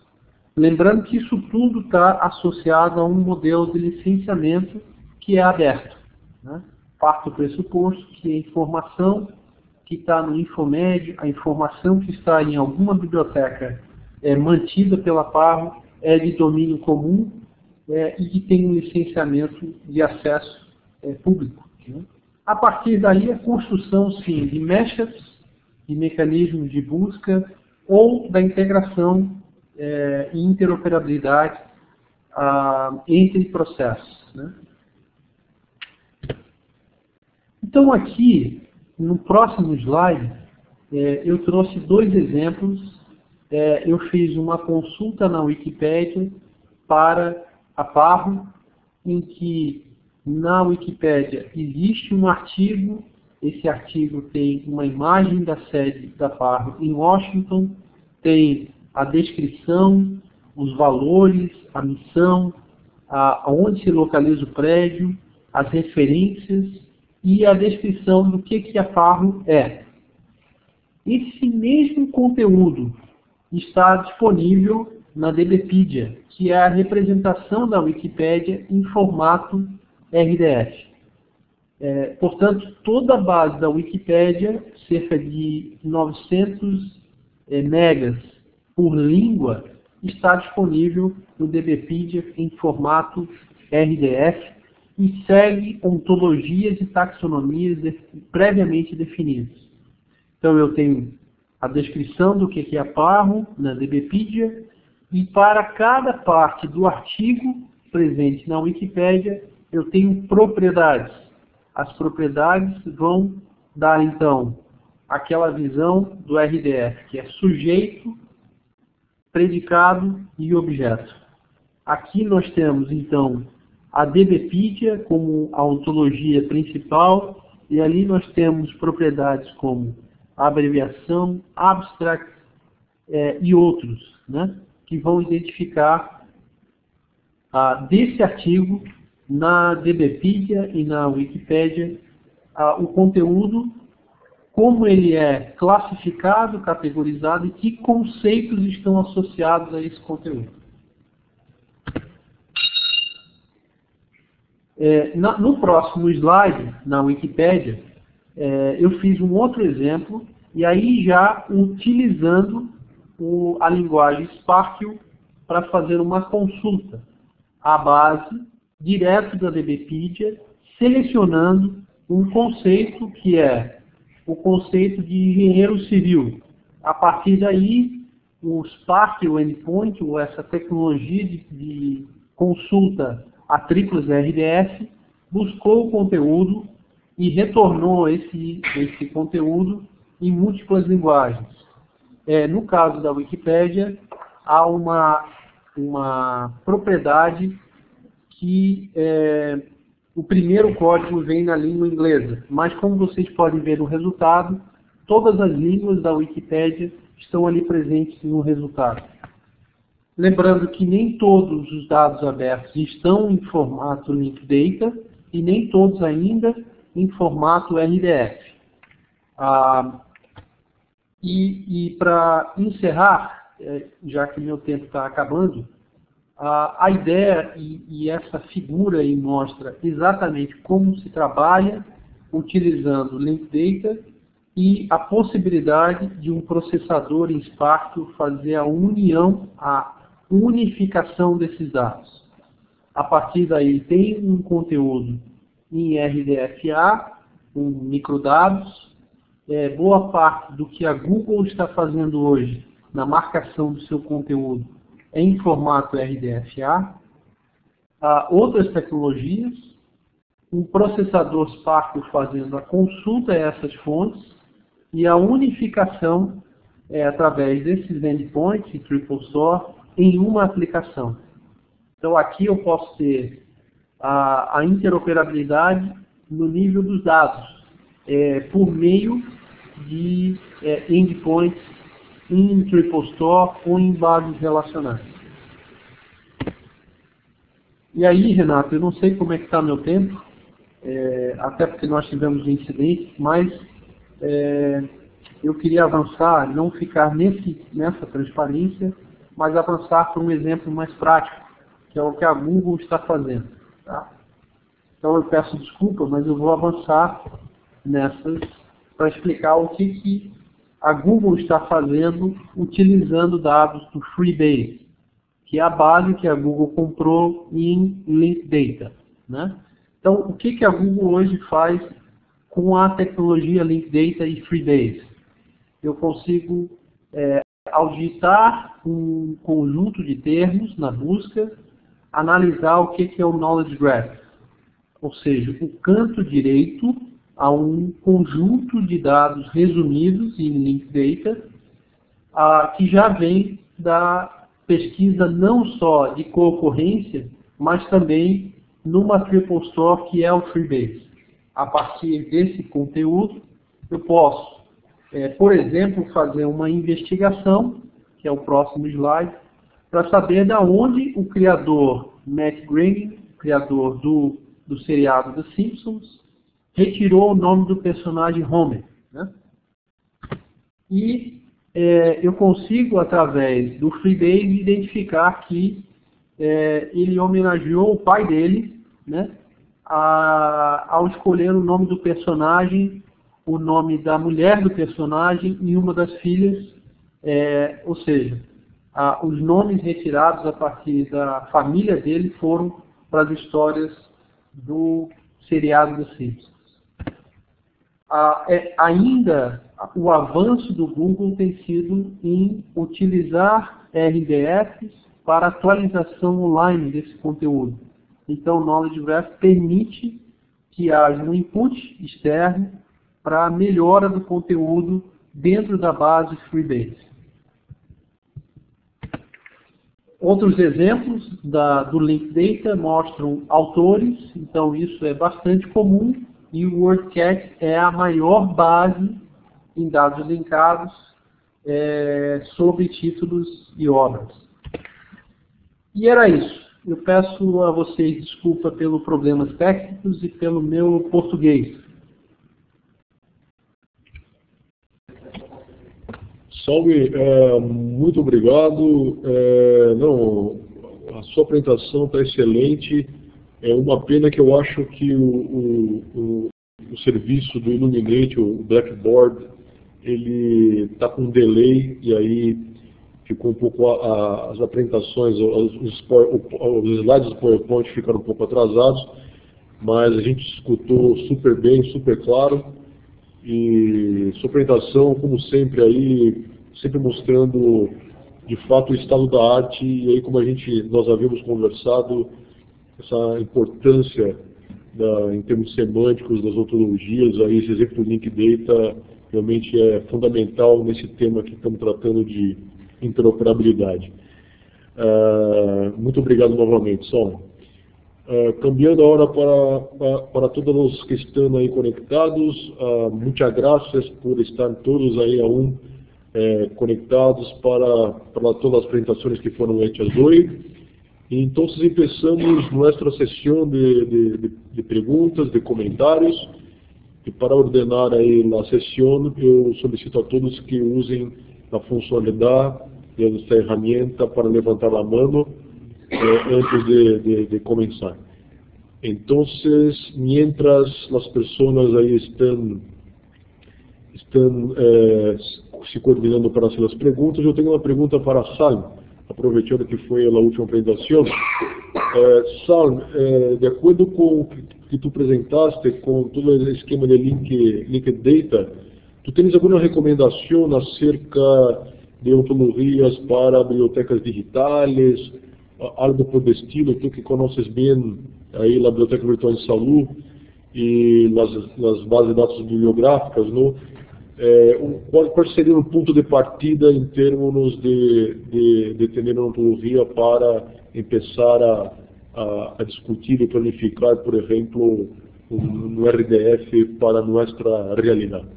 Lembrando que isso tudo está associado a um modelo de licenciamento que é aberto. Né? Parte do pressuposto que a informação que está no Infomed, a informação que está em alguma biblioteca mantida pela Parro é de domínio comum e que tem um licenciamento de acesso público. Né? A partir daí, a construção, sim, de mashups, de mecanismos de busca ou da integração e interoperabilidade entre processos. Né? Então, aqui, no próximo slide, eu trouxe dois exemplos. Eu fiz uma consulta na Wikipédia para a Parro, em que na Wikipédia existe um artigo, esse artigo tem uma imagem da sede da Parro em Washington, tem a descrição, os valores, a missão, onde se localiza o prédio, as referências e a descrição do que a Parro é. Esse mesmo conteúdo está disponível na DBpedia, que é a representação da Wikipédia em formato RDF. Portanto, toda a base da Wikipédia, cerca de 900 megas por língua, está disponível no DBpedia em formato RDF e segue ontologias e taxonomias previamente definidas. Então, eu tenho a descrição do que é a Parro na DBpedia, e para cada parte do artigo presente na Wikipédia, eu tenho propriedades. As propriedades vão dar, então, aquela visão do RDF, que é sujeito, predicado e objeto. Aqui nós temos, então, a DBpedia como a ontologia principal, e ali nós temos propriedades como a abreviação, abstract e outros, né, que vão identificar desse artigo na DBpedia e na Wikipédia o conteúdo, como ele é classificado, categorizado e que conceitos estão associados a esse conteúdo. No próximo slide, na Wikipédia, eu fiz um outro exemplo, e aí já utilizando a linguagem Sparkle para fazer uma consulta à base, direto da DBpedia, selecionando um conceito que é o conceito de engenheiro civil. A partir daí, o Sparkle Endpoint, ou essa tecnologia de consulta a triplas RDF, buscou o conteúdo e retornou esse conteúdo em múltiplas linguagens. No caso da Wikipédia, há uma uma propriedade que o primeiro código vem na língua inglesa, mas como vocês podem ver no resultado, todas as línguas da Wikipédia estão ali presentes no resultado. Lembrando que nem todos os dados abertos estão em formato Linked Data e nem todos ainda em formato RDF. E para encerrar, já que meu tempo está acabando, a ideia e essa figura aí mostra exatamente como se trabalha utilizando Linked Data e a possibilidade de um processador em Spark fazer a unificação desses dados. A partir daí tem um conteúdo em RDFA, com microdados. Boa parte do que a Google está fazendo hoje na marcação do seu conteúdo é em formato RDFA. Outras tecnologias, um processador Spark fazendo a consulta a essas fontes e a unificação através desses endpoints e Triple Store em uma aplicação. Então aqui eu posso ter a interoperabilidade no nível dos dados, por meio de endpoints em Triple Store ou em bases relacionais. E aí, Renato, eu não sei como é que está meu tempo, até porque nós tivemos incidentes, mas eu queria avançar, não ficar nessa transparência, mas avançar para um exemplo mais prático, que é o que a Google está fazendo. Tá? Então eu peço desculpa, mas eu vou avançar nessas para explicar o que a Google está fazendo utilizando dados do Freebase, que é a base que a Google comprou em Linked Data. Né? Então, o que a Google hoje faz com a tecnologia Linked Data e Freebase? Eu consigo ao digitar um conjunto de termos na busca, analisar o que é o Knowledge Graph, ou seja, o canto direito a um conjunto de dados resumidos em Linked Data, que já vem da pesquisa não só de concorrência, mas também numa Triple Store que é o Freebase. A partir desse conteúdo, eu posso, por exemplo, fazer uma investigação, que é o próximo slide, para saber de onde o criador Matt Groening, criador do seriado The Simpsons, retirou o nome do personagem Homer. Né? E eu consigo, através do Freebase, identificar que ele homenageou o pai dele, né, ao escolher o nome do personagem, o nome da mulher do personagem e uma das filhas, ou seja, os nomes retirados a partir da família dele foram para as histórias do seriado The Simpsons. Ainda o avanço do Google tem sido em utilizar RDFs para atualização online desse conteúdo. Então, o Knowledge Graph permite que haja um input externo para a melhora do conteúdo dentro da base Freebase. Outros exemplos do Linked Data mostram autores, então isso é bastante comum, e o WordCat é a maior base em dados linkados sobre títulos e obras. E era isso. Eu peço a vocês desculpa pelos problemas técnicos e pelo meu português. Salve, muito obrigado. A sua apresentação está excelente. É uma pena que eu acho que o serviço do Illuminate, o Blackboard, ele está com um delay e aí ficou um pouco as apresentações, os slides do PowerPoint ficaram um pouco atrasados, mas a gente escutou super bem, super claro. E sua apresentação, como sempre, aí, sempre mostrando de fato o estado da arte, e aí como nós havíamos conversado, essa importância em termos semânticos das ontologias, aí esse exemplo do Linked Data realmente é fundamental nesse tema que estamos tratando de interoperabilidade. Muito obrigado novamente, Sol. Cambiando agora para todos os que estão aí conectados, muitas graças por estar todos aí aún conectados para todas as apresentações que foram feitas hoje. Então, começamos nossa sessão de perguntas, de comentários. E para ordenar aí a sessão, eu solicito a todos que usem a funcionalidade dessa ferramenta para levantar a mão antes de começar. Então, mientras as pessoas aí estão se coordenando para fazer as perguntas, eu tenho uma pergunta para a Salm, aproveitando que foi a última apresentação. Salm, de acordo com o que tu apresentaste, com todo o esquema de linked data, tu tens alguma recomendação acerca de ontologias para bibliotecas digitais, algo por estilo? Tu que conheces bem aí a Biblioteca Virtual de Saúde e as bases de dados bibliográficas, não? Qual seria o ponto de partida em termos de ter uma ontologia para começar a discutir e planificar, por exemplo, um RDF para nossa realidade?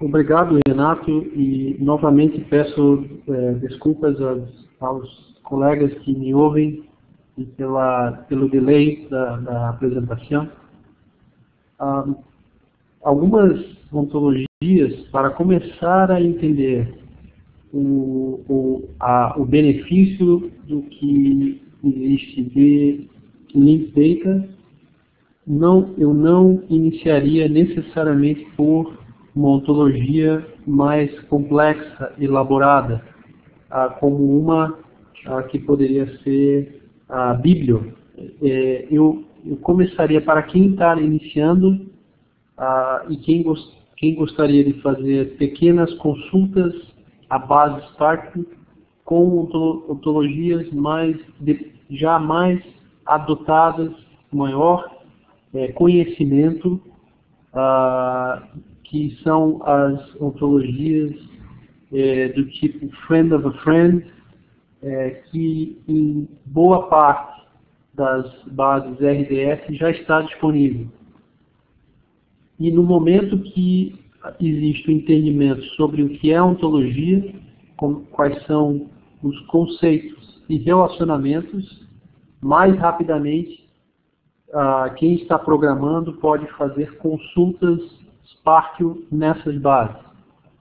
Obrigado, Renato, e novamente peço desculpas aos colegas que me ouvem e pelo delay da apresentação. Algumas ontologias, para começar a entender o benefício do que existe de linked data, eu não iniciaria necessariamente por uma ontologia mais complexa, elaborada, como uma que poderia ser a Biblio. Eu começaria, para quem está iniciando e quem gostaria de fazer pequenas consultas à base Spark com ontologias já mais adotadas, maior conhecimento, que são as ontologias do tipo Friend of a Friend, que em boa parte das bases RDF já está disponível. E no momento que existe o entendimento sobre o que é ontologia, quais são os conceitos e relacionamentos, mais rapidamente quem está programando pode fazer consultas Spark nessas bases.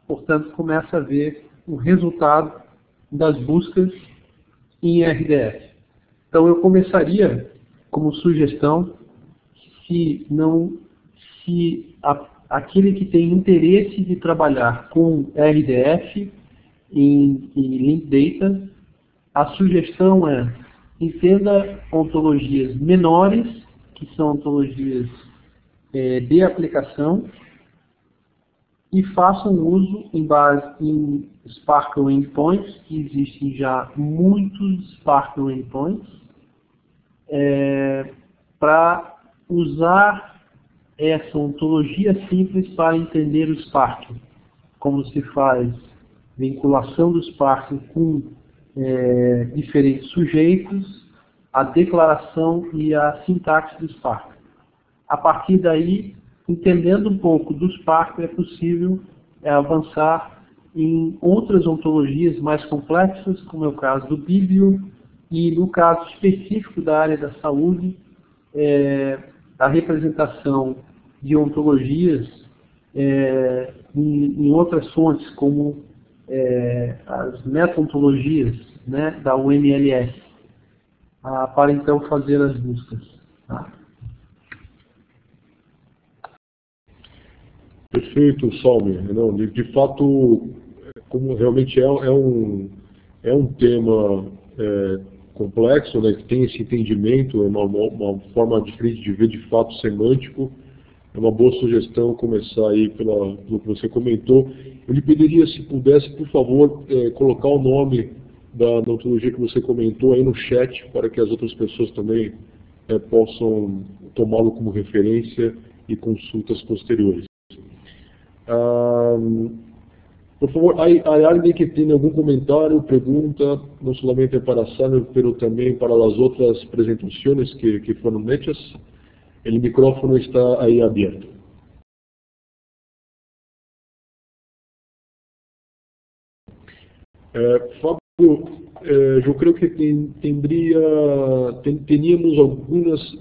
Portanto, começa a ver o resultado das buscas em RDF. Então, eu começaria como sugestão, se aquele que tem interesse de trabalhar com RDF em linked data, a sugestão é: entenda ontologias menores, que são ontologias de aplicação, e façam uso em Spark Endpoints, que existem já muitos Spark Endpoints, para usar essa ontologia simples para entender o Spark, como se faz vinculação do Spark com diferentes sujeitos, a declaração e a sintaxe do Spark. A partir daí, entendendo um pouco do Spark, é possível avançar em outras ontologias mais complexas, como é o caso do Biblio, e no caso específico da área da saúde, a representação de ontologias em outras fontes, como as meta-ontologias, né, da UMLS, para então fazer as buscas. Tá? Perfeito, Salme. Não, de fato, como realmente é um tema complexo, né, que tem esse entendimento, é uma forma diferente de ver de fato semântico, é uma boa sugestão começar aí pelo que você comentou. Eu lhe pediria, se pudesse, por favor, colocar o nome da ontologia que você comentou aí no chat, para que as outras pessoas também possam tomá-lo como referência y consultas posteriores. Por favor, ¿hay alguien que tiene algún comentario, pregunta, no solamente para Samuel, pero también para las otras presentaciones que fueron hechas? El micrófono está ahí abierto. Fábio, yo creo que teníamos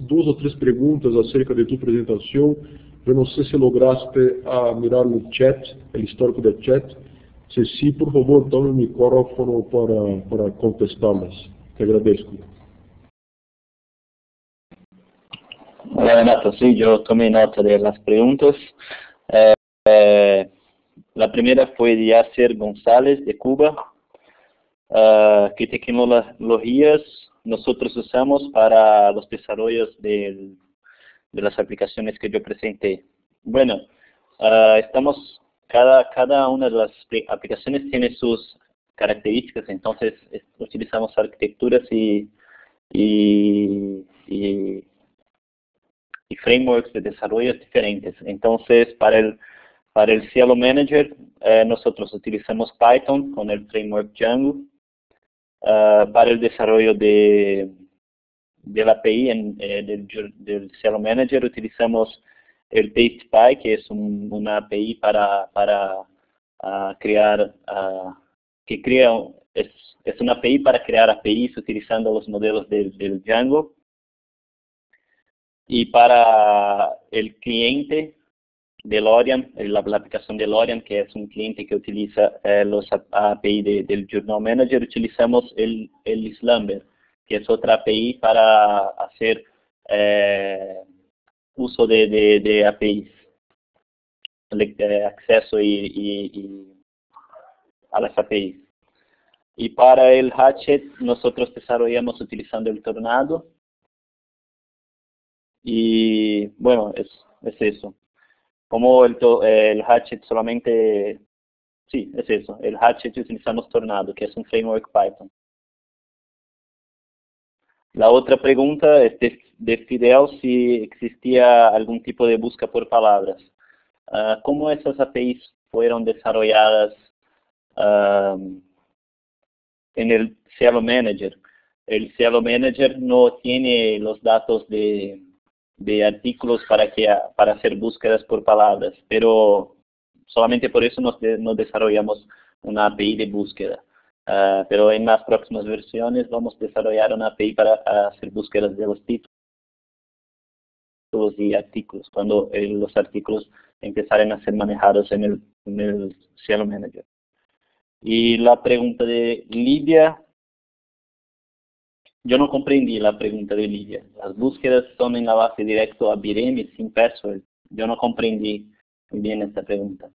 dos o tres preguntas acerca de tu presentación. Yo no sé si lograste mirar el chat, el histórico del chat. Si sí, por favor, tome el micrófono para contestarlas. Te agradezco. Hola Renato, sí, yo tomé nota de las preguntas. La primera fue de Yasser González, de Cuba. ¿Qué tecnologías nosotros usamos para los desarrollos de las aplicaciones que yo presenté? Bueno, cada una de las aplicaciones tiene sus características, entonces utilizamos arquitecturas y frameworks de desarrollo diferentes. Entonces, para el Cielo Manager, nosotros utilizamos Python con el framework Django. Para el desarrollo de la API del Cielo Manager utilizamos el PastePy, que es una API para crear, es una API para crear APIs utilizando los modelos del Django. Y para el cliente de Lorian, la aplicación de Lorian, que es un cliente que utiliza los API del Journal Manager, utilizamos el Slumber, que es otra API para hacer uso de APIs, acceso a las APIs. Y para el Hatchet, nosotros desarrollamos utilizando el Tornado. Y bueno, es eso. Como el Hatchet solamente, sí, es eso. El Hatchet utilizamos Tornado, que es un framework Python. La otra pregunta es de Fidel, si existía algún tipo de busca por palabras. ¿Cómo esas APIs fueron desarrolladas en el Cielo Manager? El Cielo Manager no tiene los datos de artículos para hacer búsquedas por palabras, pero solamente por eso nos desarrollamos una API de búsqueda. Pero en las próximas versiones vamos a desarrollar una API para hacer búsquedas de los títulos y artículos, cuando los artículos empezaren a ser manejados en el Cielo Manager. Y la pregunta de Lidia, yo no comprendí la pregunta de Lidia. Las búsquedas son en la base directo a Birem y sin password. Yo no comprendí muy bien esta pregunta.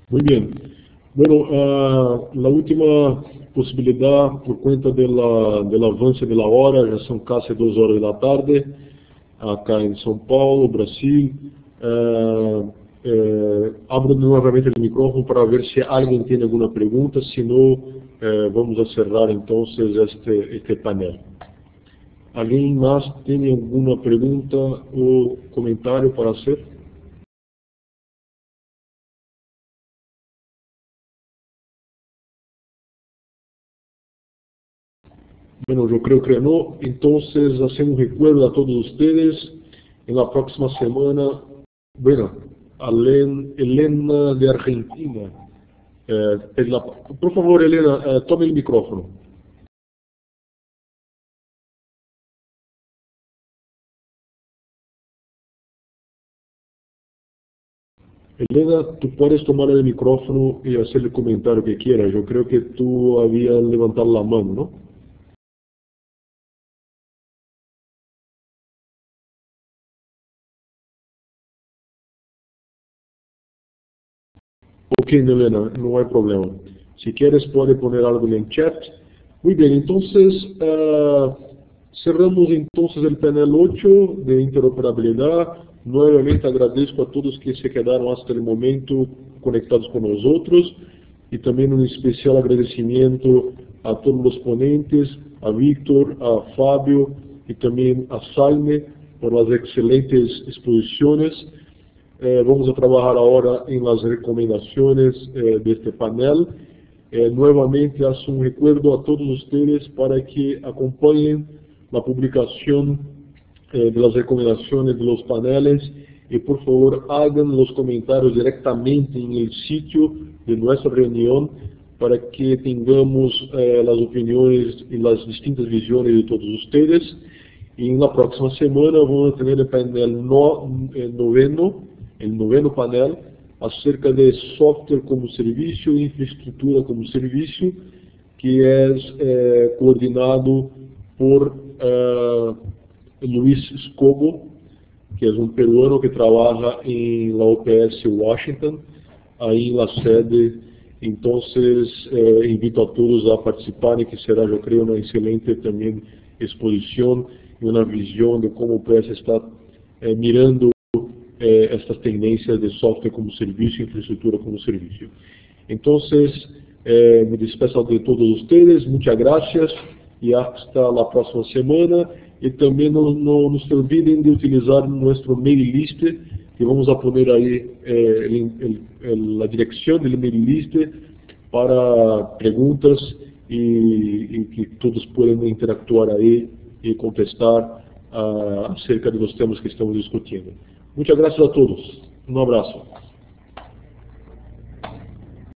Muy bien. Bueno, la última posibilidad por cuenta del avance de la hora, ya son casi 2 horas de la tarde, acá en São Paulo, Brasil. Abro nuevamente el micrófono para ver si alguien tiene alguna pregunta, si no, vamos a cerrar entonces este panel. ¿Alguien más tiene alguna pregunta o comentario para hacer? Bueno, yo creo que no. Entonces, hacemos un recuerdo a todos ustedes. En la próxima semana, bueno, Elena de Argentina. Por favor, Elena, tome el micrófono. Elena, tú puedes tomar el micrófono y hacer el comentario que quieras. Yo creo que tú habías levantado la mano, ¿no? Ok, Elena, no hay problema. Si quieres, puede poner algo en el chat. Muy bien, entonces, cerramos entonces el panel 8 de interoperabilidad. Nuevamente agradezco a todos que se quedaron hasta el momento conectados con nosotros y también un especial agradecimiento a todos los ponentes, a Víctor, a Fábio y también a Salme por las excelentes exposiciones. Vamos a trabajar ahora en las recomendaciones de este panel. Nuevamente hago un recuerdo a todos ustedes para que acompañen la publicación de las recomendaciones de los paneles y por favor hagan los comentarios directamente en el sitio de nuestra reunión para que tengamos las opiniones y las distintas visiones de todos ustedes. Y en la próxima semana vamos a tener el panel el noveno panel acerca de software como servicio e infraestructura como servicio, que es coordinado por Luis Escobo, que es un peruano que trabaja en la OPS Washington, ahí en la sede. Entonces, invito a todos a participar, que será, yo creo, una excelente también exposición y una visión de cómo OPS está mirando estas tendencias de software como servicio, infraestructura como servicio. Entonces, me despeço de todos ustedes, muchas gracias y hasta la próxima semana. Y también no se olviden de utilizar nuestro mail list, que vamos a poner ahí la dirección del mail list para preguntas y que todos puedan interactuar ahí y contestar acerca de los temas que estamos discutiendo. Muchas gracias a todos. Un abrazo.